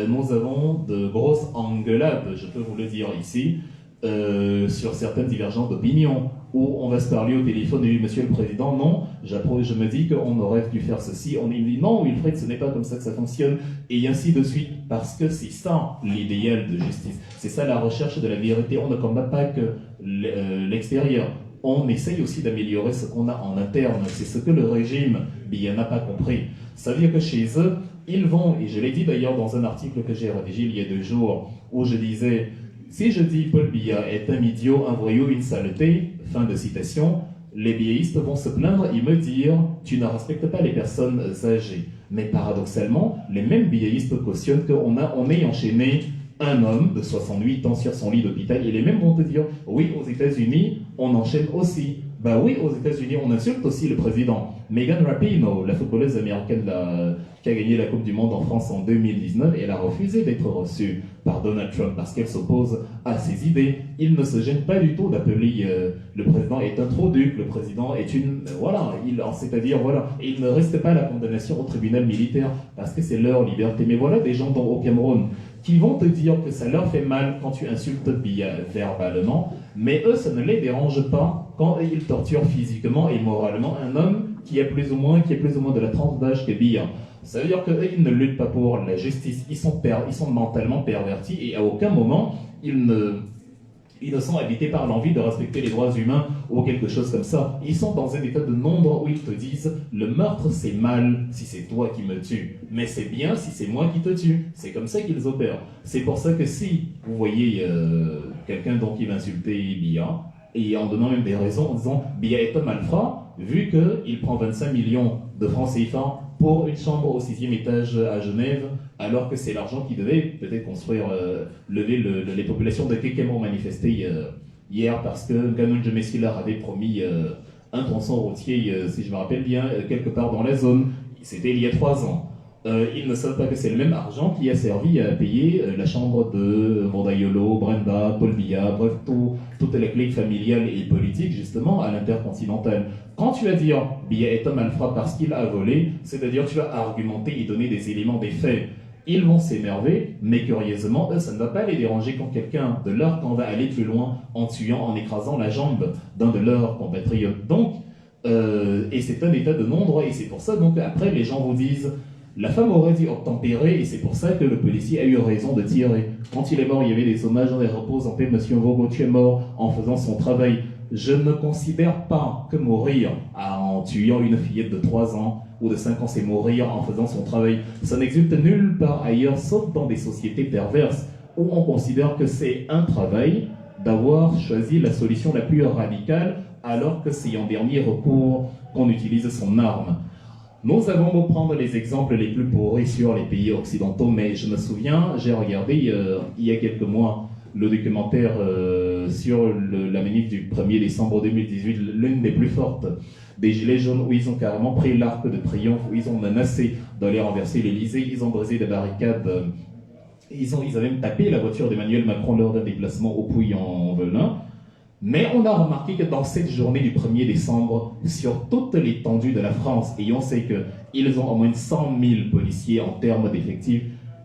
nous avons de grosses engueulades, je peux vous le dire ici, sur certaines divergences d'opinion, où on va se parler au téléphone et monsieur le président, non, je me dis qu'on aurait dû faire ceci, on me dit non Wilfried, ce n'est pas comme ça que ça fonctionne, et ainsi de suite, parce que c'est ça l'idéal de justice, c'est ça la recherche de la vérité. On ne combat pas que l'extérieur, on essaye aussi d'améliorer ce qu'on a en interne. C'est ce que le régime Biya n'a pas compris. Ça veut dire que chez eux, ils vont, et je l'ai dit d'ailleurs dans un article que j'ai rédigé il y a 2 jours, où je disais, si je dis Paul Biya est un idiot, un voyou, une saleté, fin de citation, les biéistes vont se plaindre et me dire « tu ne respectes pas les personnes âgées ». Mais paradoxalement, les mêmes biéistes cautionnent qu'on ait enchaîné un homme de 68 ans sur son lit d'hôpital, et les mêmes vont te dire « oui, aux États-Unis, on enchaîne aussi ». Bah oui, aux États-Unis, on insulte aussi le président. Megan Rapinoe, la footballeuse américaine qui a gagné la Coupe du Monde en France en 2019, elle a refusé d'être reçue par Donald Trump parce qu'elle s'oppose à ses idées. Il ne se gêne pas du tout d'appeler le président est un trop-duc, le président est une... Voilà, c'est-à-dire, voilà, et il ne reste pas la condamnation au tribunal militaire parce que c'est leur liberté. Mais voilà des gens au Cameroun qui vont te dire que ça leur fait mal quand tu insultes verbalement, mais eux, ça ne les dérange pas quand ils torturent physiquement et moralement un homme qui est plus ou moins de la tranche d'âge que Biya. Ça veut dire qu'eux, ils ne luttent pas pour la justice, ils sont mentalement pervertis et à aucun moment ils ne sont habités par l'envie de respecter les droits humains ou quelque chose comme ça. Ils sont dans un état de nombre où ils te disent « le meurtre c'est mal si c'est toi qui me tues, mais c'est bien si c'est moi qui te tue ». C'est comme ça qu'ils opèrent. C'est pour ça que si vous voyez quelqu'un dont il va insulter Biya, et en donnant même des raisons en disant « Biya est un malfrat », vu qu'il prend 25 millions de francs CFA pour une chambre au 6e étage à Genève, alors que c'est l'argent qui devait peut-être construire, lever les populations de Kékem ont manifesté hier parce que Ganon Jemessi leur avait promis un tronçon routier, si je me rappelle bien, quelque part dans la zone. C'était il y a 3 ans. Ils ne savent pas que c'est le même argent qui a servi à payer la chambre de Mondayolo, Brenda, Paul Biya, bref, toute la clique familiale et politique, justement, à l'intercontinental. Quand tu vas dire Biya est un malfrat parce qu'il a volé, c'est-à-dire tu vas argumenter et donner des éléments, des faits, ils vont s'énerver, mais curieusement, eux, ça ne va pas les déranger quand quelqu'un de leur camp va aller plus loin en tuant, en écrasant la jambe d'un de leurs compatriotes. Donc, et c'est un état de non-droit, et c'est pour ça, donc, après, les gens vous disent la femme aurait dû obtempérer et c'est pour ça que le policier a eu raison de tirer. Quand il est mort, il y avait des hommages dans les repos en paix. Monsieur Vogo, tu es mort en faisant son travail. Je ne considère pas que mourir en tuant une fillette de 3 ans ou de 5 ans, c'est mourir en faisant son travail. Ça n'existe nulle part ailleurs, sauf dans des sociétés perverses où on considère que c'est un travail d'avoir choisi la solution la plus radicale alors que c'est en dernier recours qu'on utilise son arme. Nous avons beau prendre les exemples les plus pourris sur les pays occidentaux, mais je me souviens, j'ai regardé il y a quelques mois le documentaire sur la manif du 1er décembre 2018, l'une des plus fortes des Gilets jaunes, où ils ont carrément pris l'arc de triomphe, où ils ont menacé d'aller renverser l'Élysée, ils ont brisé des barricades, ils avaient même tapé la voiture d'Emmanuel Macron lors d'un déplacement au Puy-en-Velin. Mais on a remarqué que dans cette journée du 1er décembre, sur toute l'étendue de la France, et on sait qu'ils ont au moins 100 000 policiers en termes d'effectifs,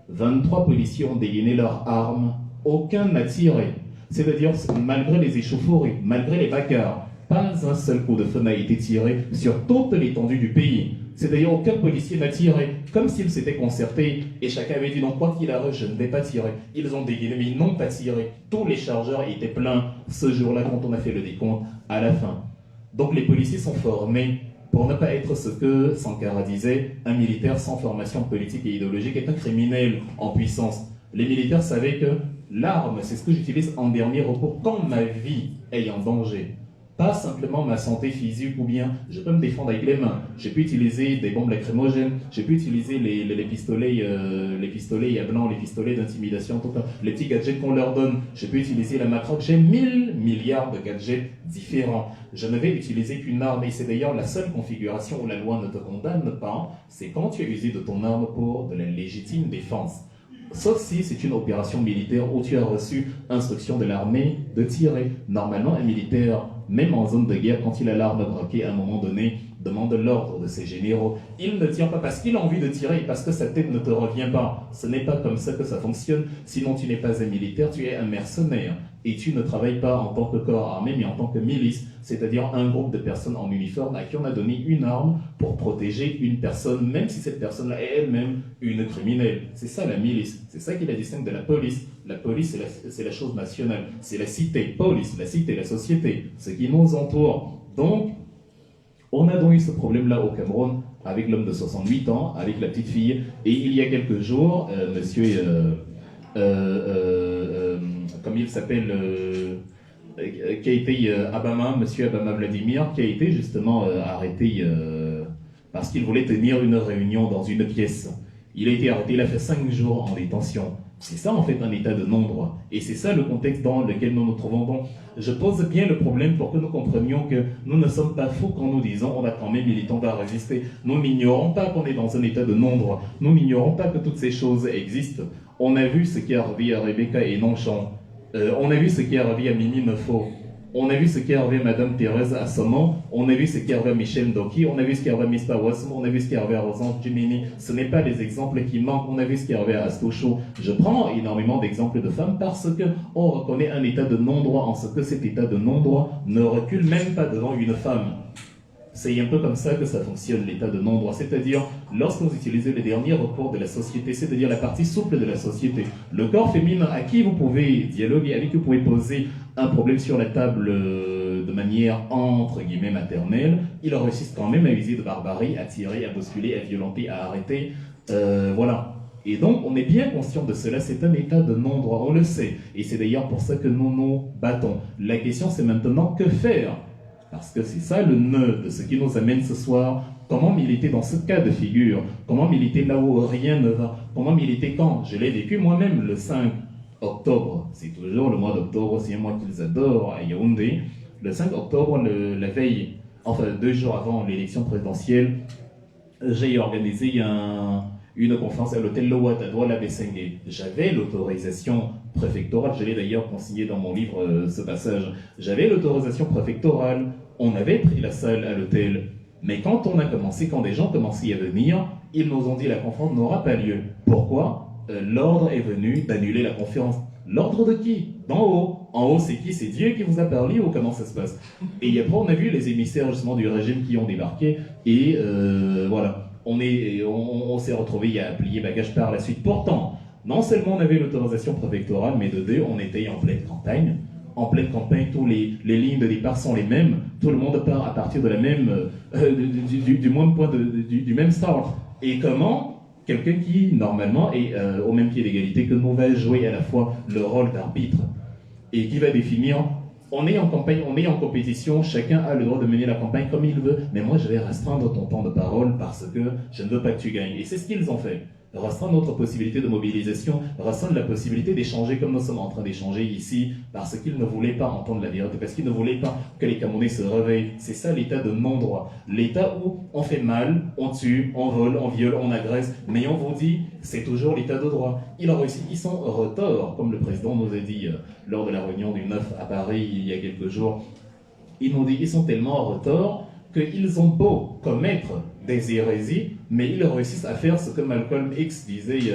23 policiers ont dégainé leurs armes, aucun n'a tiré. C'est-à-dire, malgré les échauffourées, malgré les bagarres, pas un seul coup de feu n'a été tiré sur toute l'étendue du pays. C'est-à-dire, aucun policier n'a tiré, comme s'ils s'étaient concertés, et chacun avait dit non, quoi qu'il arrive, je ne vais pas tirer. Ils ont dégainé, mais ils n'ont pas tiré. Tous les chargeurs étaient pleins ce jour-là quand on a fait le décompte à la fin. Donc les policiers sont formés pour ne pas être ce que Sankara disait, un militaire sans formation politique et idéologique est un criminel en puissance. Les militaires savaient que l'arme, c'est ce que j'utilise en dernier recours quand ma vie est en danger. Pas simplement ma santé physique ou bien je peux me défendre avec les mains. J'ai pu utiliser des bombes lacrymogènes, j'ai pu utiliser les pistolets à blanc, les pistolets d'intimidation, les petits gadgets qu'on leur donne. J'ai pu utiliser la matraque. J'ai 1000 milliards de gadgets différents. Je ne vais utiliser qu'une arme et c'est d'ailleurs la seule configuration où la loi ne te condamne pas. C'est quand tu as usé de ton arme pour de la légitime défense. Sauf si c'est une opération militaire où tu as reçu instruction de l'armée de tirer. Normalement, un militaire, même en zone de guerre, quand il a l'arme braquée, à un moment donné, demande l'ordre de ses généraux. Il ne tire pas parce qu'il a envie de tirer et parce que sa tête ne te revient pas. Ce n'est pas comme ça que ça fonctionne. Sinon, tu n'es pas un militaire, tu es un mercenaire. Et tu ne travailles pas en tant que corps armé, mais en tant que milice, c'est-à-dire un groupe de personnes en uniforme à qui on a donné une arme pour protéger une personne, même si cette personne-là est elle-même une criminelle. C'est ça la milice, c'est ça qui la distingue de la police. La police, c'est la chose nationale, c'est la cité, police, la cité, la société, ce qui nous entoure. Donc, on a donc eu ce problème-là au Cameroun avec l'homme de 68 ans, avec la petite fille. Et il y a quelques jours, monsieur, comme il s'appelle, qui a été monsieur Abama Vladimir, qui a été justement arrêté parce qu'il voulait tenir une réunion dans une pièce. Il a été arrêté, il a fait 5 jours en détention. C'est ça en fait un état de non-droit. Et c'est ça le contexte dans lequel nous nous trouvons. Donc, je pose bien le problème pour que nous comprenions que nous ne sommes pas fous quand nous disons on a quand même militant à résister. Nous n'ignorons pas qu'on est dans un état de non-droit. Nous n'ignorons pas que toutes ces choses existent. On a vu ce qui est arrivé à Rebecca et Nonchamp. On a vu ce qui est arrivé à Mimi Meufo. On a vu ce qui est arrivé à Madame Thérèse Assomon, on a vu ce qui est arrivé à Michel Ndoki, on a vu ce qui est arrivé à Mispa Wassem, on a vu ce qui est arrivé à Rosan Djimini. Ce n'est pas les exemples qui manquent, on a vu ce qui est arrivé à Astoucho. Je prends énormément d'exemples de femmes parce qu'on reconnaît un état de non-droit en ce que cet état de non-droit ne recule même pas devant une femme. C'est un peu comme ça que ça fonctionne, l'état de non-droit. C'est-à-dire, lorsque vous utilisez les derniers recours de la société, c'est-à-dire la partie souple de la société, le corps féminin à qui vous pouvez dialoguer, avec qui vous pouvez poser un problème sur la table de manière entre guillemets maternelle, ils réussissent quand même à user de barbarie, à tirer, à bousculer, à violenter, à arrêter. Voilà. Et donc, on est bien conscient de cela, c'est un état de non-droit, on le sait. Et c'est d'ailleurs pour ça que nous nous battons. La question, c'est maintenant que faire ? Parce que c'est ça le nœud de ce qui nous amène ce soir. Comment militer dans ce cas de figure? Comment militer là où rien ne va? Comment militer quand? Je l'ai vécu moi-même le 5 octobre. C'est toujours le mois d'octobre, c'est un mois qu'ils adorent à Yaoundé. Le 5 octobre, la veille, enfin 2 jours avant l'élection présidentielle, j'ai organisé une conférence à l'hôtel Lowat à Douala-Bessengue. J'avais l'autorisation préfectorale, je l'ai d'ailleurs consigné dans mon livre ce passage. J'avais l'autorisation préfectorale, on avait pris la salle à l'hôtel. Mais quand on a commencé, quand des gens commençaient à venir, ils nous ont dit la conférence n'aura pas lieu. Pourquoi? L'ordre est venu d'annuler la conférence. L'ordre de qui? D'en haut. En haut, c'est qui? C'est Dieu qui vous a parlé ou comment ça se passe? Et après, on a vu les émissaires justement du régime qui ont débarqué et voilà. On s'est retrouvé à plier bagage par la suite. Pourtant, non seulement on avait l'autorisation préfectorale, mais de deux, on était en pleine campagne. En pleine campagne, tous les lignes de départ sont les mêmes. Tout le monde part à partir de la même, du même point, du même start. Et comment quelqu'un qui, normalement, est au même pied d'égalité que nous, va jouer à la fois le rôle d'arbitre et qui va définir, on est en campagne, on est en compétition, chacun a le droit de mener la campagne comme il veut, mais moi je vais restreindre ton temps de parole parce que je ne veux pas que tu gagnes. Et c'est ce qu'ils ont fait. Restreindre notre possibilité de mobilisation, restreindre la possibilité d'échanger comme nous sommes en train d'échanger ici, parce qu'ils ne voulaient pas entendre la vérité, parce qu'ils ne voulaient pas que les Camerounais se réveillent. C'est ça l'état de non-droit. L'état où on fait mal, on tue, on vole, on viole, on agresse, mais on vous dit, c'est toujours l'état de droit. Ils ont réussi, ils sont retors, comme le président nous a dit lors de la réunion du 9 à Paris il y a quelques jours. Ils nous dit, ils sont tellement en retard qu'ils ont beau commettre des hérésies, mais ils réussissent à faire ce que Malcolm X disait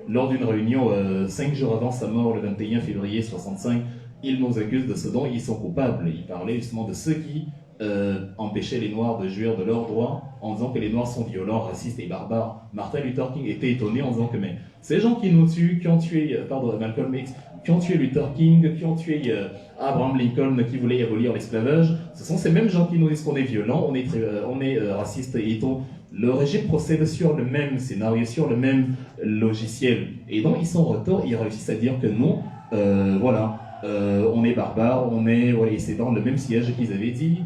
lors d'une réunion 5 jours avant sa mort, le 21 février 65. Ils nous accusent de ce dont ils sont coupables. Il parlait justement de ceux qui empêchaient les Noirs de jouir de leurs droits en disant que les Noirs sont violents, racistes et barbares. Martin Luther King était étonné en disant que mais ces gens qui nous tuent, qui ont tué Malcolm X, qui ont tué Luther King, qui ont tué Abraham Lincoln, qui voulait abolir l'esclavage, ce sont ces mêmes gens qui nous disent qu'on est violent, on est raciste et tout. Le régime procède sur le même scénario, sur le même logiciel. Et donc ils sont en retour, ils réussissent à dire que nous, on est barbares, et c'est dans le même siège qu'ils avaient dit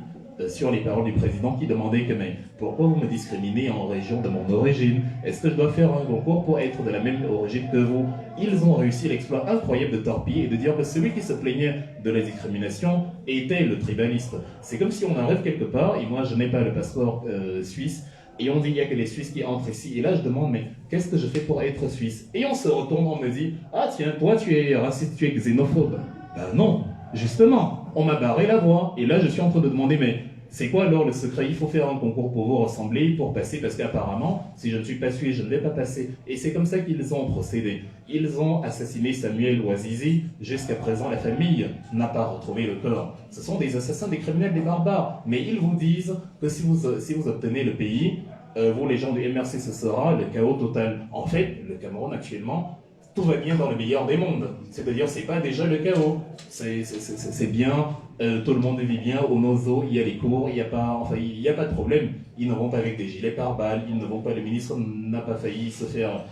sur les paroles du président qui demandait que mais pourquoi vous me discriminez en région de mon origine? Est-ce que je dois faire un concours pour être de la même origine que vous? Ils ont réussi l'exploit incroyable de torpiller et de dire que celui qui se plaignait de la discrimination était le tribaliste. C'est comme si on arrive quelque part, et moi je n'ai pas le passeport suisse, et on dit il n'y a que les Suisses qui entrent ici, et là je demande mais qu'est-ce que je fais pour être suisse? Et on se retourne, on me dit ah tiens, toi tu es raciste, tu es xénophobe. Ben non, justement, on m'a barré la voie, et là je suis en train de demander mais c'est quoi alors le secret? Il faut faire un concours pour vous ressembler, pour passer, parce qu'apparemment, si je ne suis pas suivi, je ne vais pas passer. Et c'est comme ça qu'ils ont procédé. Ils ont assassiné Samuel Ouazizi. Jusqu'à présent, la famille n'a pas retrouvé le corps. Ce sont des assassins, des criminels, des barbares. Mais ils vous disent que si vous obtenez le pays, vous, les gens du MRC, ce sera le chaos total. En fait, le Cameroun actuellement, tout va bien dans le meilleur des mondes. C'est-à-dire, c'est pas déjà le chaos. C'est bien, tout le monde vit bien, au Nozo, il y a les cours, il n'y a pas de problème. Ils ne vont pas avec des gilets pare-balles, ils ne vont pas, le ministre n'a pas failli se faire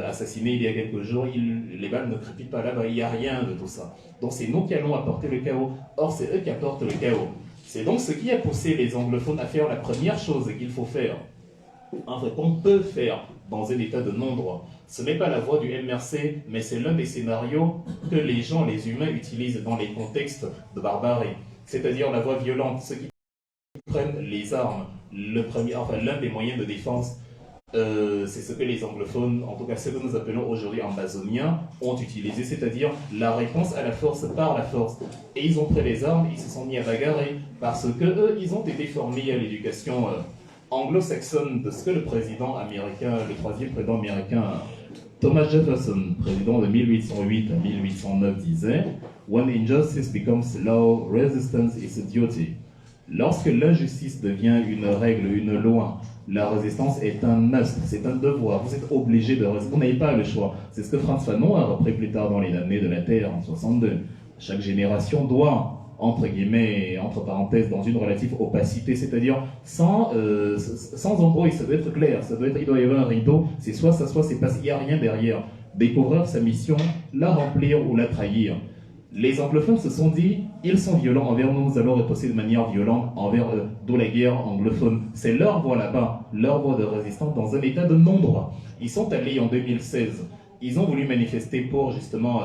assassiner il y a quelques jours, les balles ne crépitent pas là-bas, il n'y a rien de tout ça. Donc c'est nous qui allons apporter le chaos. Or, c'est eux qui apportent le chaos. C'est donc ce qui a poussé les anglophones à faire la première chose qu'il faut faire, en fait, qu'on peut faire dans un état de non-droit. Ce n'est pas la voie du MRC, mais c'est l'un des scénarios que les gens, les humains, utilisent dans les contextes de barbarie. C'est-à-dire la voie violente, ceux qui prennent les armes. L'un des moyens de défense, c'est ce que les anglophones, en tout cas ceux que nous appelons aujourd'hui ambazoniens, ont utilisé, c'est-à-dire la réponse à la force par la force. Et ils ont pris les armes, ils se sont mis à bagarrer, parce que eux, ils ont été formés à l'éducation anglo-saxonne de ce que le président américain, le troisième président américain, Thomas Jefferson, président de 1808 à 1809, disait « When injustice becomes law, resistance is a duty ». Lorsque l'injustice devient une règle, une loi, la résistance est un must, c'est un devoir. Vous êtes obligé de résister, vous n'avez pas le choix. C'est ce que Frantz Fanon a repris plus tard dans Les damnés de la Terre en 62. Chaque génération doit, entre guillemets, entre parenthèses, dans une relative opacité, c'est-à-dire sans embrouille, ça doit être clair, il doit y avoir un rideau, c'est soit ça, soit c'est pas, il n'y a rien derrière. Découvrir sa mission, la remplir ou la trahir. Les anglophones se sont dit, ils sont violents envers nous, nous allons riposter de manière violente envers eux, d'où la guerre anglophone. C'est leur voie là-bas, leur voie de résistance dans un état de non-droit. Ils sont allés en 2016, ils ont voulu manifester pour justement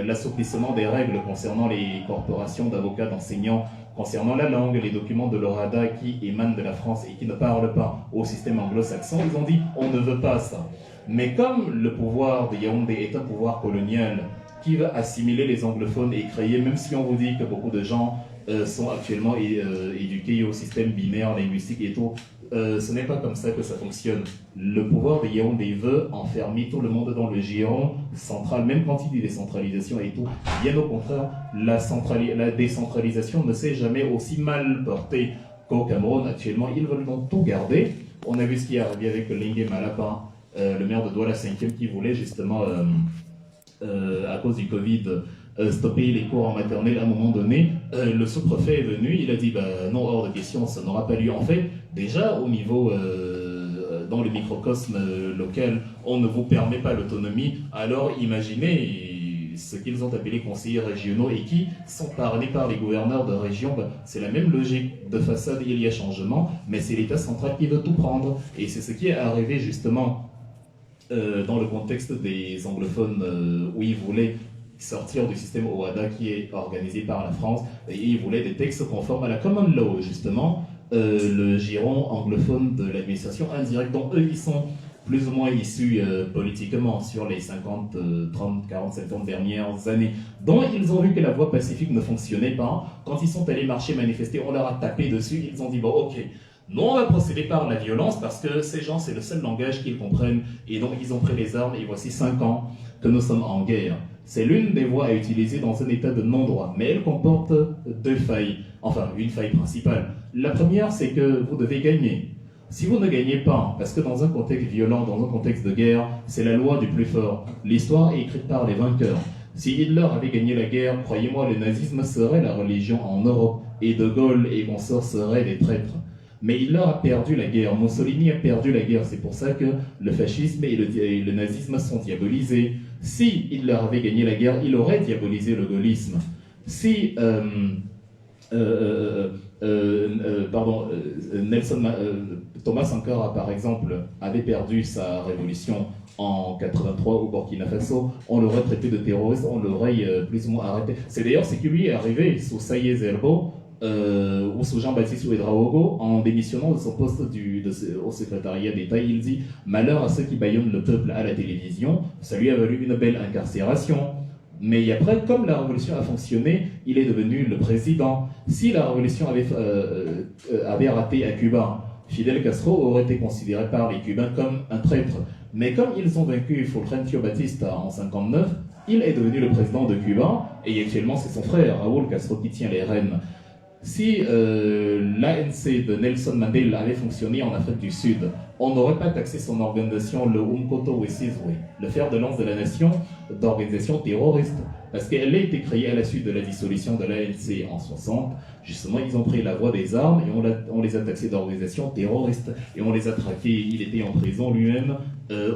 l'assouplissement des règles concernant les corporations d'avocats, d'enseignants, concernant la langue, les documents de l'ORADA qui émanent de la France et qui ne parlent pas au système anglo-saxon. Ils ont dit, on ne veut pas ça. Mais comme le pouvoir de Yaoundé est un pouvoir colonial, qui va assimiler les anglophones et créer, même si on vous dit que beaucoup de gens sont actuellement éduqués au système binaire, linguistique et tout, ce n'est pas comme ça que ça fonctionne. Le pouvoir de Yaoundé veut enfermer tout le monde dans le giron central, même quand il dit décentralisation et tout. Bien au contraire, la décentralisation ne s'est jamais aussi mal portée qu'au Cameroun. Actuellement, ils veulent donc tout garder. On a vu ce qui est arrivé avec Lingué Malapa, le maire de Douala 5e, qui voulait justement... à cause du Covid, stopper les cours en maternelle à un moment donné, le sous-préfet est venu, il a dit non, hors de question, ça n'aura pas lieu. En fait, déjà au niveau, dans le microcosme local, on ne vous permet pas l'autonomie, alors imaginez ce qu'ils ont appelé conseillers régionaux et qui sont parlés par les gouverneurs de région. C'est la même logique. De façade, il y a changement, mais c'est l'État central qui veut tout prendre. Et c'est ce qui est arrivé justement dans le contexte des anglophones où ils voulaient sortir du système OADA qui est organisé par la France et ils voulaient des textes conformes à la common law, justement, le giron anglophone de l'administration indirecte, dont eux ils sont plus ou moins issus politiquement sur les 50, 30, 40, 50 dernières années, dont ils ont vu que la voie pacifique ne fonctionnait pas. Quand ils sont allés marcher, manifester, on leur a tapé dessus, ils ont dit bon ok, nous, on va procéder par la violence parce que ces gens, c'est le seul langage qu'ils comprennent. Et donc, ils ont pris les armes et voici 5 ans que nous sommes en guerre. C'est l'une des voies à utiliser dans un état de non-droit. Mais elle comporte 2 failles. Enfin, une faille principale. La première, c'est que vous devez gagner. Si vous ne gagnez pas, parce que dans un contexte violent, dans un contexte de guerre, c'est la loi du plus fort. L'histoire est écrite par les vainqueurs. Si Hitler avait gagné la guerre, croyez-moi, le nazisme serait la religion en Europe. Et De Gaulle et consorts seraient des traîtres. Mais Hitler a perdu la guerre, Mussolini a perdu la guerre, c'est pour ça que le fascisme et le nazisme sont diabolisés. Si Hitler avait gagné la guerre, il aurait diabolisé le gaullisme. Si Thomas Sankara, par exemple, avait perdu sa révolution en 83 au Burkina Faso, on l'aurait traité de terroriste, on l'aurait plus ou moins arrêté. C'est d'ailleurs ce qui lui est arrivé sous Saïe Zerbo, ou sous Jean-Baptiste Ouedraogo, en démissionnant de son poste au secrétariat d'État. Il dit « Malheur à ceux qui bâillonnent le peuple à la télévision, ça lui a valu une belle incarcération. » Mais après, comme la révolution a fonctionné, il est devenu le président. Si la révolution avait raté à Cuba, Fidel Castro aurait été considéré par les Cubains comme un traître. Mais comme ils ont vaincu Fulgencio Batista en 1959, il est devenu le président de Cuba, et actuellement c'est son frère, Raúl Castro, qui tient les rênes. Si l'ANC de Nelson Mandela avait fonctionné en Afrique du Sud, on n'aurait pas taxé son organisation, le Umkhonto we Sizwe, le fer de lance de la nation, d'organisation terroriste, parce qu'elle a été créée à la suite de la dissolution de l'ANC en 60. Justement, ils ont pris la voie des armes et on les a taxés d'organisation terroriste et on les a traqués. Il était en prison lui-même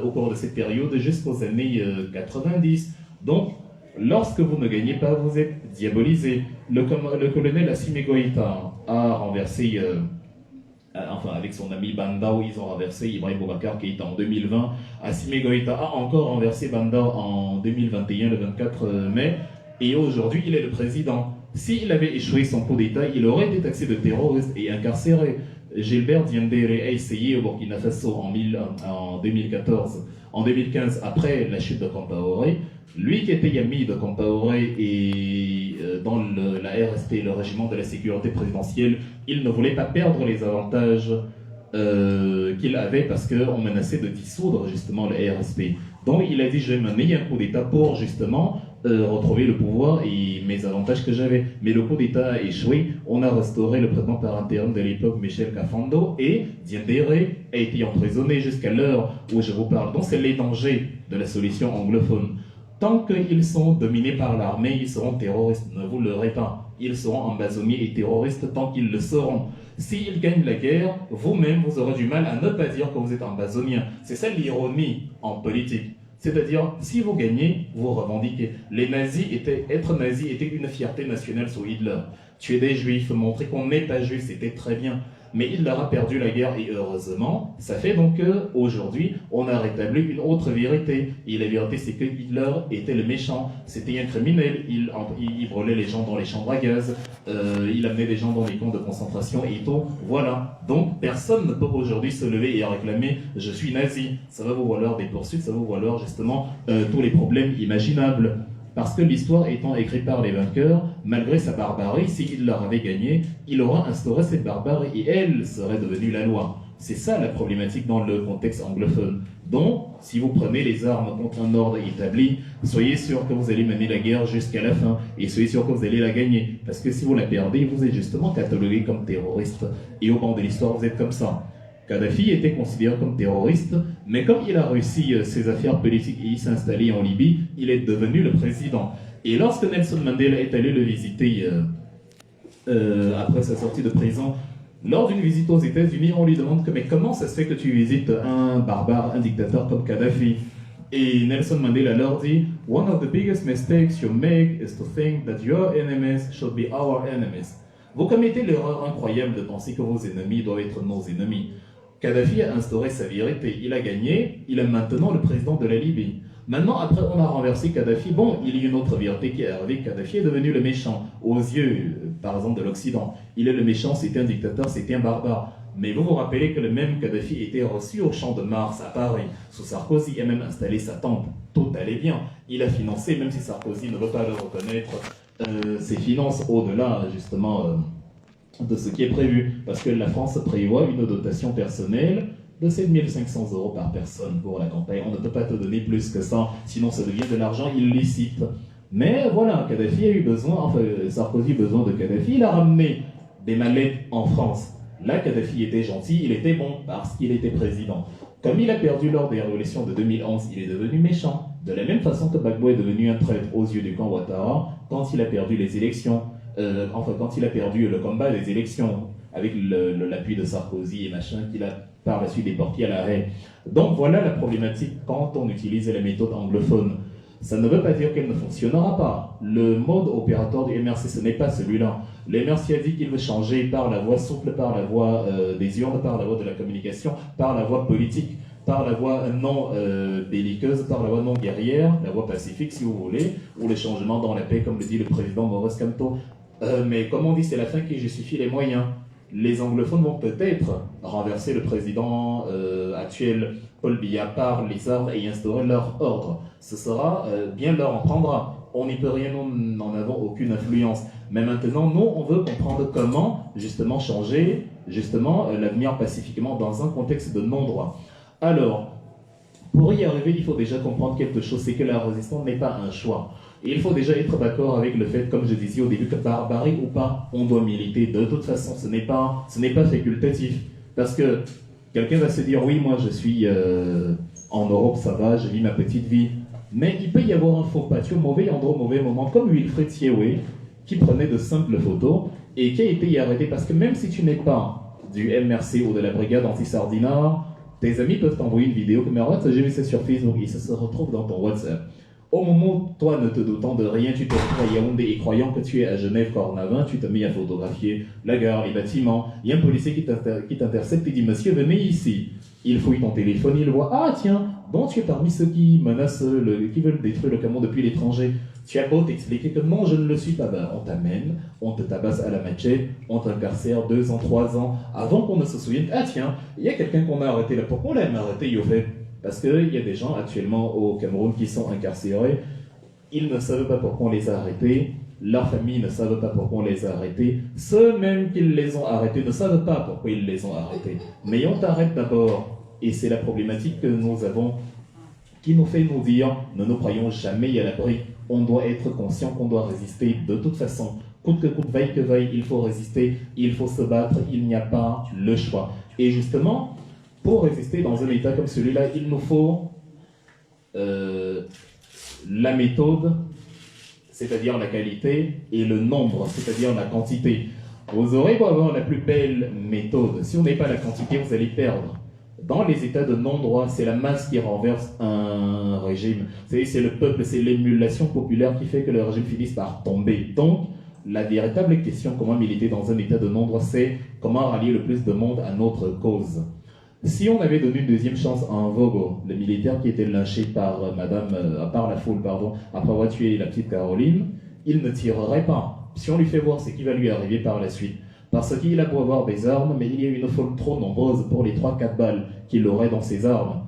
au cours de cette période jusqu'aux années 90. Donc, lorsque vous ne gagnez pas, vous êtes diabolisé. Le colonel Assimi Goïta a renversé, avec son ami Bandao, ils ont renversé Ibrahim Boubacar Keïta en 2020. Assimi Goïta a encore renversé Bandao en 2021, le 24 mai. Et aujourd'hui, il est le président. S'il avait échoué son coup d'État, il aurait été taxé de terroriste et incarcéré. Gilbert Diendéré a essayé au Burkina Faso en 2014, en 2015, après la chute de Compaoré. Lui qui était Yami de Compaoré et dans la RSP, le régiment de la sécurité présidentielle, il ne voulait pas perdre les avantages qu'il avait parce qu'on menaçait de dissoudre justement la RSP. Donc il a dit je vais mener un coup d'État pour justement retrouver le pouvoir et mes avantages que j'avais. Mais le coup d'État a échoué. On a restauré le président par intérim de l'époque, Michel Kafando, et Diendéré a été emprisonné jusqu'à l'heure où je vous parle. Donc c'est les dangers de la solution anglophone. Tant qu'ils sont dominés par l'armée, ils seront terroristes. Ne vous leurrez pas. Ils seront embasomiers et terroristes tant qu'ils le seront. S'ils gagnent la guerre, vous-même, vous aurez du mal à ne pas dire que vous êtes ambasomien. C'est ça l'ironie en politique. C'est-à-dire, si vous gagnez, vous revendiquez. Être nazi était une fierté nationale sous Hitler. Tuer des juifs, montrer qu'on n'est pas juif, c'était très bien. Mais Hitler a perdu la guerre et heureusement, ça fait donc qu'aujourd'hui, on a rétabli une autre vérité. Et la vérité, c'est que Hitler était le méchant, c'était un criminel, il brûlait les gens dans les chambres à gaz, il amenait des gens dans les camps de concentration et tout. Voilà. Donc, personne ne peut aujourd'hui se lever et réclamer « je suis nazi ». Ça va vous valoir des poursuites, ça va vous valoir justement tous les problèmes imaginables. Parce que l'histoire étant écrite par les vainqueurs, malgré sa barbarie, s'il leur avait gagné, il aura instauré cette barbarie et elle serait devenue la loi. C'est ça la problématique dans le contexte anglophone. Donc, si vous prenez les armes contre un ordre établi, soyez sûr que vous allez mener la guerre jusqu'à la fin et soyez sûr que vous allez la gagner. Parce que si vous la perdez, vous êtes justement catalogué comme terroriste. Et au banc de l'histoire, vous êtes comme ça. Kadhafi était considéré comme terroriste, mais comme il a réussi ses affaires politiques et il s'est installé en Libye, il est devenu le président. Et lorsque Nelson Mandela est allé le visiter après sa sortie de prison, lors d'une visite aux États-Unis, on lui demande mais comment ça se fait que tu visites un barbare, un dictateur comme Kadhafi? Et Nelson Mandela leur dit « One of the biggest mistakes you make is to think that your enemies should be our enemies. » Vous commettez l'erreur incroyable de penser que vos ennemis doivent être nos ennemis. Kadhafi a instauré sa vérité, il a gagné, il est maintenant le président de la Libye. Maintenant, après on a renversé Kadhafi, bon, il y a une autre vérité qui est arrivée, Kadhafi est devenu le méchant, aux yeux, par exemple, de l'Occident. Il est le méchant, c'était un dictateur, c'était un barbare. Mais vous vous rappelez que le même Kadhafi était reçu au Champ de Mars à Paris, sous Sarkozy, et a même installé sa temple. Tout allait bien. Il a financé, même si Sarkozy ne veut pas le reconnaître, ses finances au-delà, justement, de ce qui est prévu. Parce que la France prévoit une dotation personnelle de 7 500 € par personne pour la campagne. On ne peut pas te donner plus que ça, sinon ça devient de l'argent illicite. Mais voilà, Kadhafi a eu besoin, enfin Sarkozy a eu besoin de Kadhafi, il a ramené des mallettes en France. Là, Kadhafi était gentil, il était bon parce qu'il était président. Comme il a perdu lors des révolutions de 2011, il est devenu méchant. De la même façon que Gbagbo est devenu un traître aux yeux du camp Ouattara quand il a perdu les élections. Quand il a perdu le combat des élections avec l'appui de Sarkozy et machin qu'il a par la suite déporté à l'arrêt. Donc voilà la problématique quand on utilise la méthode anglophone. Ça ne veut pas dire qu'elle ne fonctionnera pas. Le mode opérateur du MRC, ce n'est pas celui-là. Le MRC a dit qu'il veut changer par la voie souple, par la voie des urnes, par la voie de la communication, par la voie politique, par la voie non belliqueuse, par la voie non guerrière, la voie pacifique si vous voulez, ou le changement dans la paix, comme le dit le président Maurice Kamto. Mais comme on dit, c'est la fin qui justifie les moyens. Les anglophones vont peut-être renverser le président actuel, Paul Biya, par les armes et instaurer leur ordre. Ce sera bien leur en prendra. On n'y peut rien, nous n'en avons aucune influence. Mais maintenant, nous, on veut comprendre comment, justement, changer, justement, l'avenir pacifiquement dans un contexte de non-droit. Alors, pour y arriver, il faut déjà comprendre quelque chose, c'est que la résistance n'est pas un choix. Et il faut déjà être d'accord avec le fait, comme je disais au début, que barbarie ou pas, on doit militer. De toute façon, ce n'est pas facultatif. Parce que quelqu'un va se dire, oui, moi je suis en Europe, ça va, je vis ma petite vie. Mais il peut y avoir un faux pas, tu vois, mauvais endroit, mauvais moment, comme Wilfred Siewé, qui prenait de simples photos et qui a été arrêté. Parce que même si tu n'es pas du MRC ou de la brigade anti-sardinard, tes amis peuvent t'envoyer une vidéo comme regarde, j'ai vu ça sur Facebook et ça se retrouve dans ton WhatsApp. Au moment où toi, ne te doutant de rien, tu te retrouves à Yaoundé et croyant que tu es à Genève, Cornavin, tu te mets à photographier la gare, les bâtiments. Il y a un policier qui t'intercepte et dit, monsieur, venez ici. Il fouille ton téléphone, il voit, ah tiens, bon, tu es parmi ceux qui menacent, qui veulent détruire le Cameroun depuis l'étranger. Tu as beau t'expliquer que non, je ne le suis pas. Ben, on t'amène, on te tabasse à la machette, on t'incarcère 2 ans, 3 ans, avant qu'on ne se souvienne, ah tiens, il y a quelqu'un qu'on a arrêté là. Pourquoi on l'a arrêté, au fait? Parce qu'il y a des gens actuellement au Cameroun qui sont incarcérés, ils ne savent pas pourquoi on les a arrêtés, leur famille ne savent pas pourquoi on les a arrêtés, ceux même qui les ont arrêtés ne savent pas pourquoi ils les ont arrêtés. Mais on t'arrête d'abord, et c'est la problématique que nous avons, qui nous fait nous dire, ne nous croyons jamais à l'abri, on doit être conscient qu'on doit résister de toute façon. Coûte que coûte, vaille que vaille, il faut résister, il faut se battre, il n'y a pas le choix. Et justement, pour résister dans un état comme celui-là, il nous faut la méthode, c'est-à-dire la qualité, et le nombre, c'est-à-dire la quantité. Vous aurez beau avoir la plus belle méthode, si on n'est pas la quantité, vous allez perdre. Dans les états de non-droit, c'est la masse qui renverse un régime. C'est le peuple, c'est l'émulation populaire qui fait que le régime finisse par tomber. Donc, la véritable question, comment militer dans un état de non-droit, c'est comment rallier le plus de monde à notre cause. Si on avait donné une deuxième chance à Vogo, le militaire qui était lynché par la foule, après avoir tué la petite Caroline, il ne tirerait pas. Si on lui fait voir ce qui va lui arriver par la suite, parce qu'il a beau avoir des armes, mais il y a une foule trop nombreuse pour les 3-4 balles qu'il aurait dans ses armes.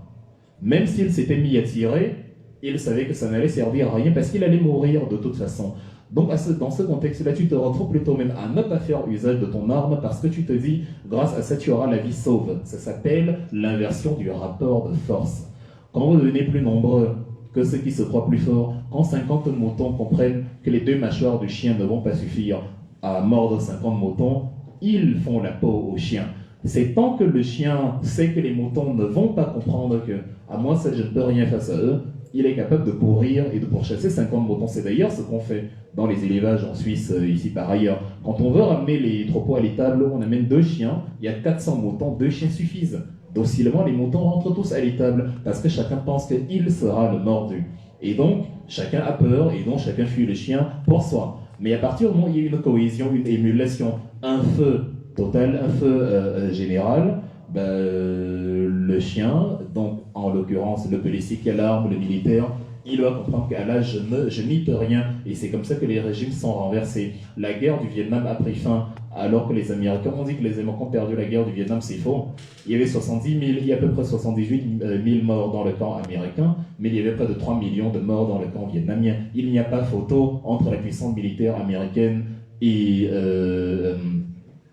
Même s'il s'était mis à tirer, il savait que ça n'allait servir à rien parce qu'il allait mourir de toute façon. Donc dans ce contexte-là, tu te retrouves plutôt même à ne pas faire usage de ton arme parce que tu te dis, grâce à ça, tu auras la vie sauve. Ça s'appelle l'inversion du rapport de force. Quand vous devenez plus nombreux que ceux qui se croient plus forts, quand 50 moutons comprennent que les 2 mâchoires du chien ne vont pas suffire à mordre 50 moutons, ils font la peau au chien. C'est tant que le chien sait que les moutons ne vont pas comprendre que, à moi seul je ne peux rien face à eux, il est capable de pourrir et de pourchasser 50 moutons. C'est d'ailleurs ce qu'on fait dans les élevages en Suisse, ici par ailleurs. Quand on veut ramener les troupeaux à l'étable, on amène 2 chiens, il y a 400 moutons, 2 chiens suffisent. Docilement, les moutons rentrent tous à l'étable parce que chacun pense qu'il sera le mordu. Et donc, chacun a peur et donc chacun fuit le chien pour soi. Mais à partir du moment où il y a une cohésion, une émulation, un feu total, un feu général, le chien, donc en l'occurrence le policier qui a l'arme, le militaire, il doit comprendre qu'à là, je n'y peux rien. Et c'est comme ça que les régimes sont renversés. La guerre du Vietnam a pris fin alors que les Américains ont dit que les Américains ont perdu la guerre du Vietnam. C'est faux. Il y avait 70 000, il y a à peu près 78 000 morts dans le camp américain, mais il y avait près de 3 millions de morts dans le camp vietnamien. Il n'y a pas photo entre la puissance militaire américaine et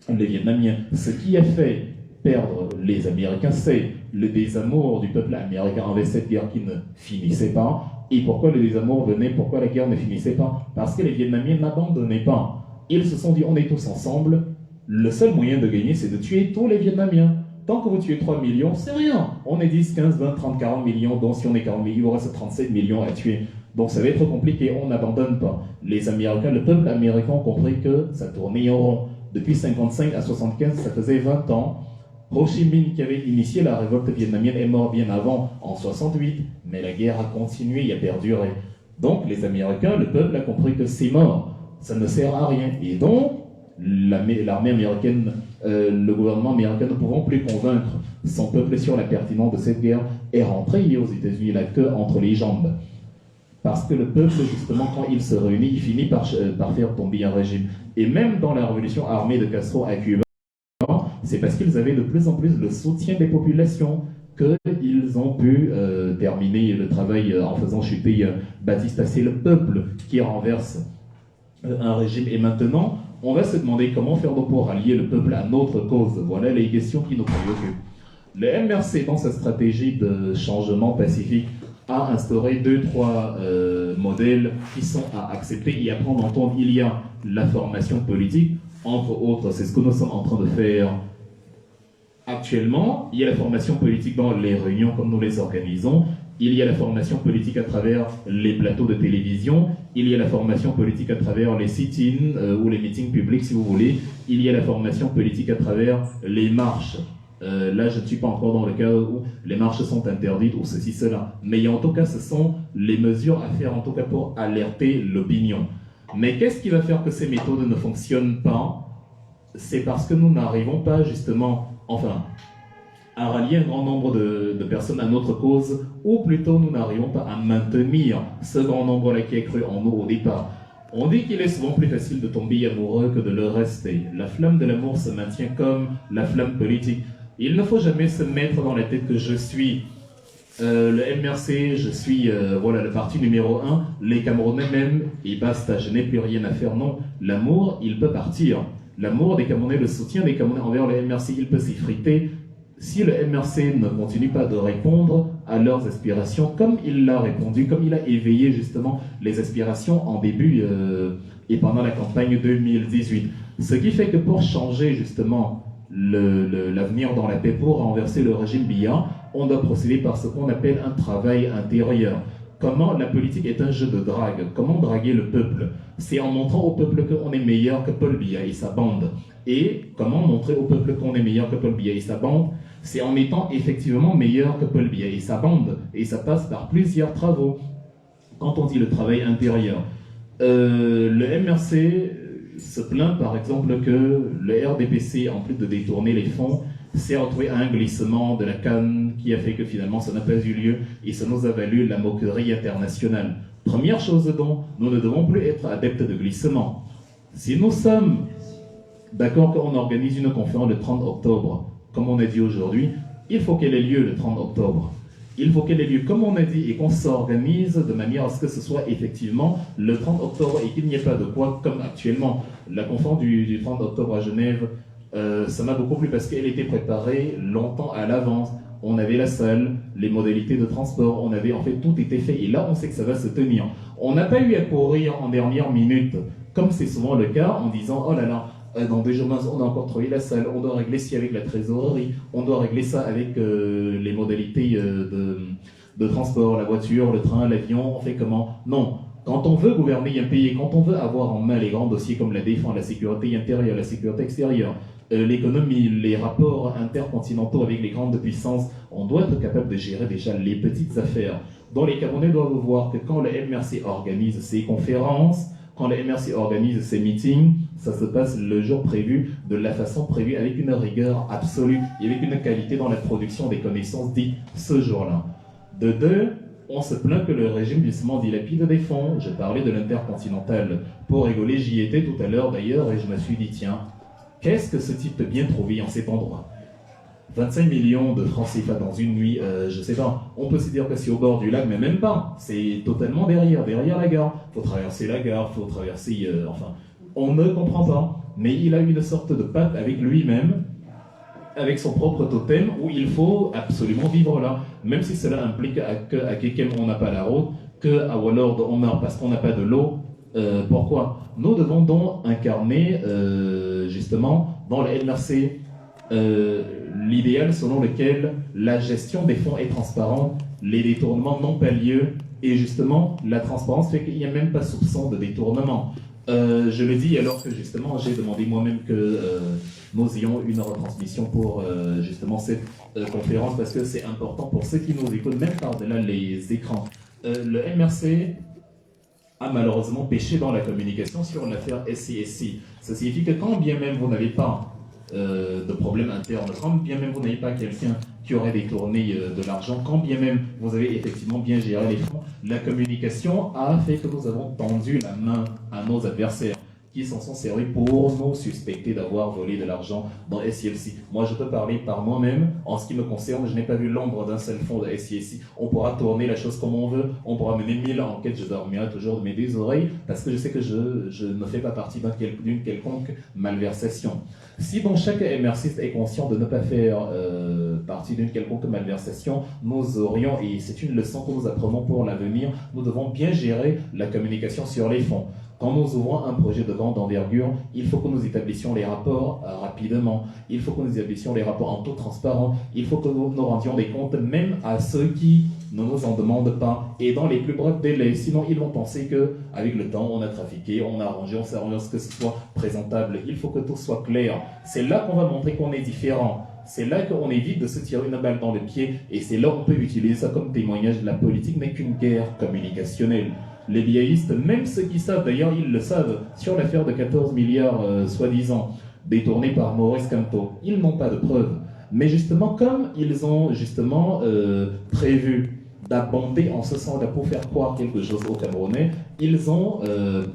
les Vietnamiens. Ce qui a fait perdre les Américains, c'est le désamour du peuple américain envers cette guerre qui ne finissait pas. Et pourquoi le désamour venait, pourquoi la guerre ne finissait pas? Parce que les Vietnamiens n'abandonnaient pas. Ils se sont dit, on est tous ensemble, le seul moyen de gagner, c'est de tuer tous les Vietnamiens. Tant que vous tuez 3 millions, c'est rien. On est 10, 15, 20, 30, 40 millions, donc si on est 40 millions, il vous reste 37 millions à tuer. Donc ça va être compliqué, on n'abandonne pas. Les Américains, le peuple américain ont compris que ça tournait en rond. Depuis 55 à 75, ça faisait 20 ans. Ho Chi Minh, qui avait initié la révolte vietnamienne, est mort bien avant, en 68, mais la guerre a continué et a perduré. Donc les Américains, le peuple a compris que c'est mort, ça ne sert à rien. Et donc, l'armée américaine, le gouvernement américain ne pouvant plus convaincre son peuple sur la pertinence de cette guerre, est rentré aux États-Unis la queue entre les jambes. Parce que le peuple, justement, quand il se réunit, il finit par faire tomber un régime. Et même dans la révolution armée de Castro à Cuba, c'est parce qu'ils avaient de plus en plus le soutien des populations qu'ils ont pu terminer le travail en faisant chuter Batista. C'est le peuple qui renverse un régime. Et maintenant, on va se demander comment faire pour rallier le peuple à notre cause. Voilà les questions qui nous préoccupent. Le MRC, dans sa stratégie de changement pacifique, a instauré 2-3 modèles qui sont à accepter et à prendre en compte. Il y a la formation politique, entre autres, c'est ce que nous sommes en train de faire actuellement. Il y a la formation politique dans les réunions comme nous les organisons. Il y a la formation politique à travers les plateaux de télévision. Il y a la formation politique à travers les sit-ins ou les meetings publics, si vous voulez. Il y a la formation politique à travers les marches. Là, je ne suis pas encore dans le cas où les marches sont interdites ou ceci, cela. Mais en tout cas, ce sont les mesures à faire, en tout cas pour alerter l'opinion. Mais qu'est-ce qui va faire que ces méthodes ne fonctionnent pas? C'est parce que nous n'arrivons pas justement, enfin, à rallier un grand nombre de personnes à notre cause, ou plutôt nous n'arrivons pas à maintenir ce grand nombre-là qui a cru en nous au départ. On dit qu'il est souvent plus facile de tomber amoureux que de le rester. La flamme de l'amour se maintient comme la flamme politique. Il ne faut jamais se mettre dans la tête que je suis le MRC, je suis voilà, le parti numéro 1, les Camerounais même, et basta, je n'ai plus rien à faire. Non, l'amour, il peut partir. L'amour des Camerounais, le soutien des Camerounais envers le MRC, il peut s'effriter. Si le MRC ne continue pas de répondre à leurs aspirations, comme il l'a répondu, comme il a éveillé justement les aspirations en début et pendant la campagne 2018. Ce qui fait que pour changer justement l'avenir dans la paix, pour renverser le régime Biya, on doit procéder par ce qu'on appelle un travail intérieur. Comment la politique est un jeu de drague. Comment draguer le peuple? C'est en montrant au peuple qu'on est meilleur que Paul Biya et sa bande. Et comment montrer au peuple qu'on est meilleur que Paul Biya et sa bande? C'est en étant effectivement meilleur que Paul Biya et sa bande. Et ça passe par plusieurs travaux. Quand on dit le travail intérieur, le MRC se plaint par exemple que le RDPC, en plus de détourner les fonds, s'est retrouvé à un glissement de la canne qui a fait que finalement ça n'a pas eu lieu et ça nous a valu la moquerie internationale. Première chose dont nous ne devons plus être adeptes de glissement. Si nous sommes d'accord qu'on organise une conférence le 30 octobre, comme on a dit aujourd'hui, il faut qu'elle ait lieu le 30 octobre. Il faut qu'elle ait lieu comme on a dit et qu'on s'organise de manière à ce que ce soit effectivement le 30 octobre et qu'il n'y ait pas de quoi comme actuellement. La conférence du 30 octobre à Genève, ça m'a beaucoup plu parce qu'elle était préparée longtemps à l'avance. On avait la salle, les modalités de transport, on avait en fait tout était fait et là on sait que ça va se tenir. On n'a pas eu à courir en dernière minute, comme c'est souvent le cas, en disant oh là là, dans 2 jours, on a encore trouvé la salle, on doit régler ci avec la trésorerie, on doit régler ça avec les modalités de transport, la voiture, le train, l'avion, on fait comment? Non. Quand on veut gouverner un pays, quand on veut avoir en main les grands dossiers comme la défense, la sécurité intérieure, la sécurité extérieure, l'économie, les rapports intercontinentaux avec les grandes puissances, on doit être capable de gérer déjà les petites affaires. Donc les Camerounais doivent voir que quand le MRC organise ses conférences, quand le MRC organise ses meetings, ça se passe le jour prévu, de la façon prévue, avec une rigueur absolue et avec une qualité dans la production des connaissances dites ce jour-là. De deux, on se plaint que le régime justement dilapide des fonds. Je parlais de l'intercontinental. Pour rigoler, j'y étais tout à l'heure d'ailleurs et je me suis dit, tiens, qu'est-ce que ce type peut bien trouver en cet endroit? 25 millions de francs CFA dans une nuit, je sais pas, on peut se dire que c'est au bord du lac, mais même pas, c'est totalement derrière la gare. Faut traverser la gare, faut traverser, enfin, on ne comprend pas. Mais il a une sorte de pacte avec lui-même, avec son propre totem, où il faut absolument vivre là. Même si cela implique qu'à Kekem on n'a pas la route, qu'à Wallord on meurt parce qu'on n'a pas de l'eau. Pourquoi? Nous devons donc incarner, justement, dans le MRC, l'idéal selon lequel la gestion des fonds est transparente, les détournements n'ont pas lieu, et justement, la transparence fait qu'il n'y a même pas soupçon de détournement. Je le dis alors que justement, j'ai demandé moi-même que nous ayons une retransmission pour justement cette conférence, parce que c'est important pour ceux qui nous écoutent, même par-delà les écrans. Le MRC a malheureusement péché dans la communication sur l'affaire SCSI. Ça signifie que quand bien même vous n'avez pas de problème interne, quand bien même vous n'avez pas quelqu'un qui aurait détourné de l'argent, quand bien même vous avez effectivement bien géré les fonds, la communication a fait que nous avons tendu la main à nos adversaires. qui s'en sont servis pour nous suspecter d'avoir volé de l'argent dans SILC. Moi, je peux parler par moi-même. En ce qui me concerne, je n'ai pas vu l'ombre d'un seul fonds de SILC. On pourra tourner la chose comme on veut, on pourra mener 1000 enquêtes, je dormirai toujours de mes deux oreilles, parce que je sais que je ne fais pas partie d'une quelconque malversation. Si bon, chaque MRCiste est conscient de ne pas faire partie d'une quelconque malversation, nous aurions, et c'est une leçon que nous apprenons pour l'avenir, nous devons bien gérer la communication sur les fonds. Quand nous ouvrons un projet de grande envergure, il faut que nous établissions les rapports rapidement, il faut que nous établissions les rapports en toute transparence, il faut que nous rendions des comptes même à ceux qui ne nous en demandent pas, et dans les plus brefs délais. Sinon, ils vont penser qu'avec le temps, on a trafiqué, on a arrangé, on s'est arrangé à ce que ce soit présentable. Il faut que tout soit clair. C'est là qu'on va montrer qu'on est différent. C'est là qu'on évite de se tirer une balle dans le pied, et c'est là qu'on peut utiliser ça comme témoignage. La politique n'est qu'une guerre communicationnelle. Les biaïstes, même ceux qui savent, d'ailleurs ils le savent, sur l'affaire de 14 milliards soi-disant détournés par Maurice Kamto, ils n'ont pas de preuves. Mais justement, comme ils ont justement prévu d'abonder en ce sens-là pour faire croire quelque chose aux Camerounais, ils ont,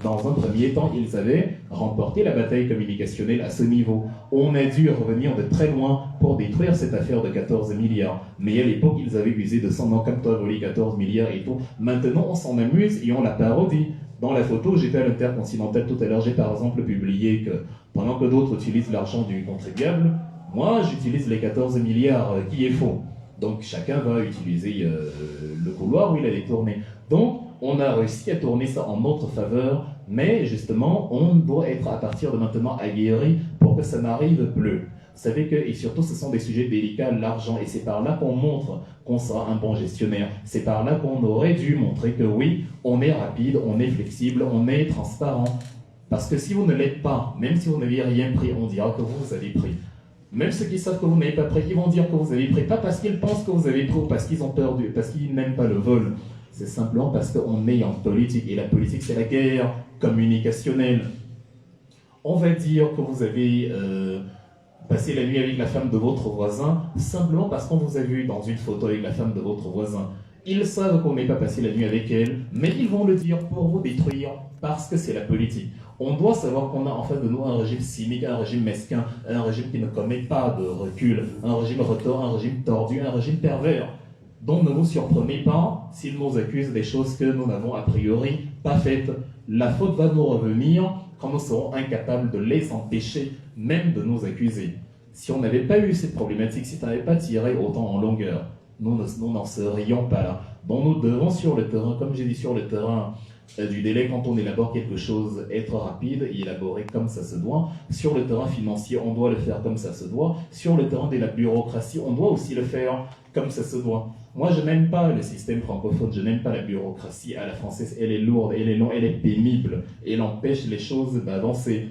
dans un premier temps, ils avaient remporté la bataille communicationnelle à ce niveau. On a dû revenir de très loin pour détruire cette affaire de 14 milliards. Mais à l'époque, ils avaient usé de son nom comme toi, volé 14 milliards et tout. Maintenant, on s'en amuse et on la parodie. Dans la photo, j'étais à l'Intercontinental tout à l'heure, j'ai par exemple publié que pendant que d'autres utilisent l'argent du contribuable, moi, j'utilise les 14 milliards, qui est faux. Donc, chacun va utiliser le couloir où il a détourné. Donc, on a réussi à tourner ça en notre faveur, mais justement, on doit être à partir de maintenant aguerri pour que ça n'arrive plus. Vous savez que, et surtout, ce sont des sujets délicats, l'argent, et c'est par là qu'on montre qu'on sera un bon gestionnaire. C'est par là qu'on aurait dû montrer que oui, on est rapide, on est flexible, on est transparent. Parce que si vous ne l'êtes pas, même si vous n'avez rien pris, on dira que vous avez pris. Même ceux qui savent que vous n'avez pas pris, ils vont dire que vous avez pris, pas parce qu'ils pensent que vous avez pris ou parce qu'ils ont peur, parce qu'ils n'aiment pas le vol. C'est simplement parce qu'on est en politique, et la politique c'est la guerre communicationnelle. On va dire que vous avez passé la nuit avec la femme de votre voisin, simplement parce qu'on vous a vu dans une photo avec la femme de votre voisin. Ils savent qu'on n'est pas passé la nuit avec elle, mais ils vont le dire pour vous détruire, parce que c'est la politique. On doit savoir qu'on a en face de nous un régime cynique, un régime mesquin, un régime qui ne commet pas de recul, un régime retors, un régime tordu, un régime pervers. Donc ne vous surprenez pas s'ils nous accusent des choses que nous n'avons a priori pas faites. La faute va nous revenir quand nous serons incapables de les empêcher, même de nous accuser. Si on n'avait pas eu cette problématique, si on n'avait pas tiré autant en longueur, nous n'en serions pas là. Donc nous devons sur le terrain, comme j'ai dit sur le terrain, du délai quand on élabore quelque chose, être rapide et élaborer comme ça se doit. Sur le terrain financier, on doit le faire comme ça se doit. Sur le terrain de la bureaucratie, on doit aussi le faire comme ça se doit. Moi, je n'aime pas le système francophone, je n'aime pas la bureaucratie à la française. Elle est lourde, elle est longue, elle est pénible. Elle empêche les choses d'avancer.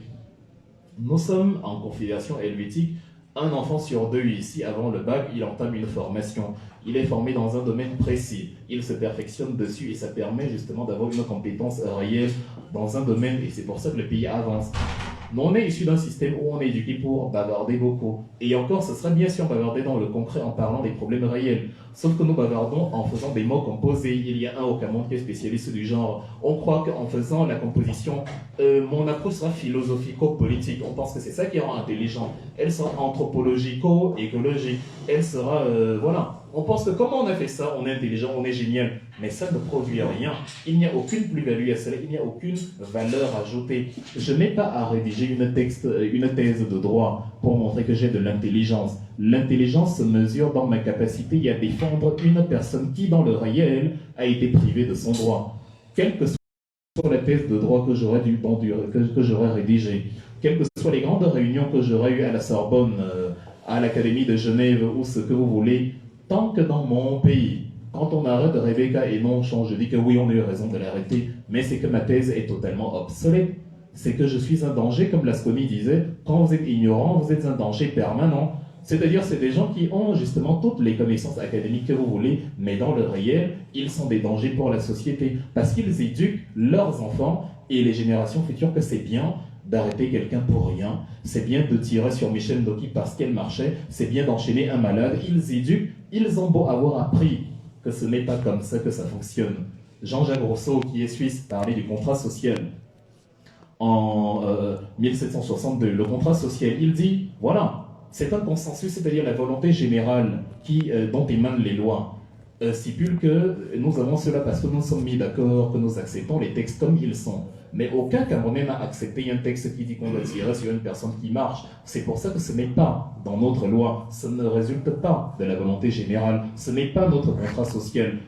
Nous sommes en confédération helvétique. Un enfant sur deux ici, avant le bac, il entame une formation. Il est formé dans un domaine précis. Il se perfectionne dessus et ça permet justement d'avoir une compétence réelle dans un domaine. Et c'est pour ça que le pays avance. Mais on est issu d'un système où on est éduqué pour bavarder beaucoup. Et encore, ce serait bien si on bavardait dans le concret en parlant des problèmes réels. Sauf que nous bavardons en faisant des mots composés. Il y a un au Cameroun qui est spécialiste du genre. On croit qu'en faisant la composition, mon approche sera philosophico-politique. On pense que c'est ça qui rend intelligent. Elle sera anthropologico-écologique. Elle sera, voilà. On pense que comme on a fait ça, on est intelligent, on est génial. Mais ça ne produit rien. Il n'y a aucune plus-value à cela, il n'y a aucune valeur ajoutée. Je n'ai pas à rédiger une thèse de droit pour montrer que j'ai de l'intelligence. L'intelligence se mesure dans ma capacité à défendre une personne qui, dans le réel, a été privée de son droit. Quelle que soit la thèse de droit que j'aurais rédigée, quelles que soient les grandes réunions que j'aurais eues à la Sorbonne, à l'Académie de Genève, ou ce que vous voulez, tant que dans mon pays, quand on arrête Rebecca et non change, je dis que oui, on a eu raison de l'arrêter, mais c'est que ma thèse est totalement obsolète. C'est que je suis un danger, comme Lasconi disait, quand vous êtes ignorant, vous êtes un danger permanent. C'est-à-dire, c'est des gens qui ont justement toutes les connaissances académiques que vous voulez, mais dans le réel, ils sont des dangers pour la société, parce qu'ils éduquent leurs enfants et les générations futures que c'est bien d'arrêter quelqu'un pour rien, c'est bien de tirer sur Michel Ndoki parce qu'elle marchait, c'est bien d'enchaîner un malade. Ils éduquent, ils ont beau avoir appris que ce n'est pas comme ça que ça fonctionne. Jean-Jacques Rousseau, qui est suisse, parlait du contrat social. en 1762, le contrat social, il dit, voilà, c'est un consensus, c'est-à-dire la volonté générale dont émanent les lois, stipule que nous avons cela parce que nous sommes mis d'accord, que nous acceptons les textes comme ils sont. Mais aucun Camerounais n'a accepté un texte qui dit qu'on doit tirer sur une personne qui marche. C'est pour ça que ce n'est pas dans notre loi, ce ne résulte pas de la volonté générale, ce n'est pas notre contrat social.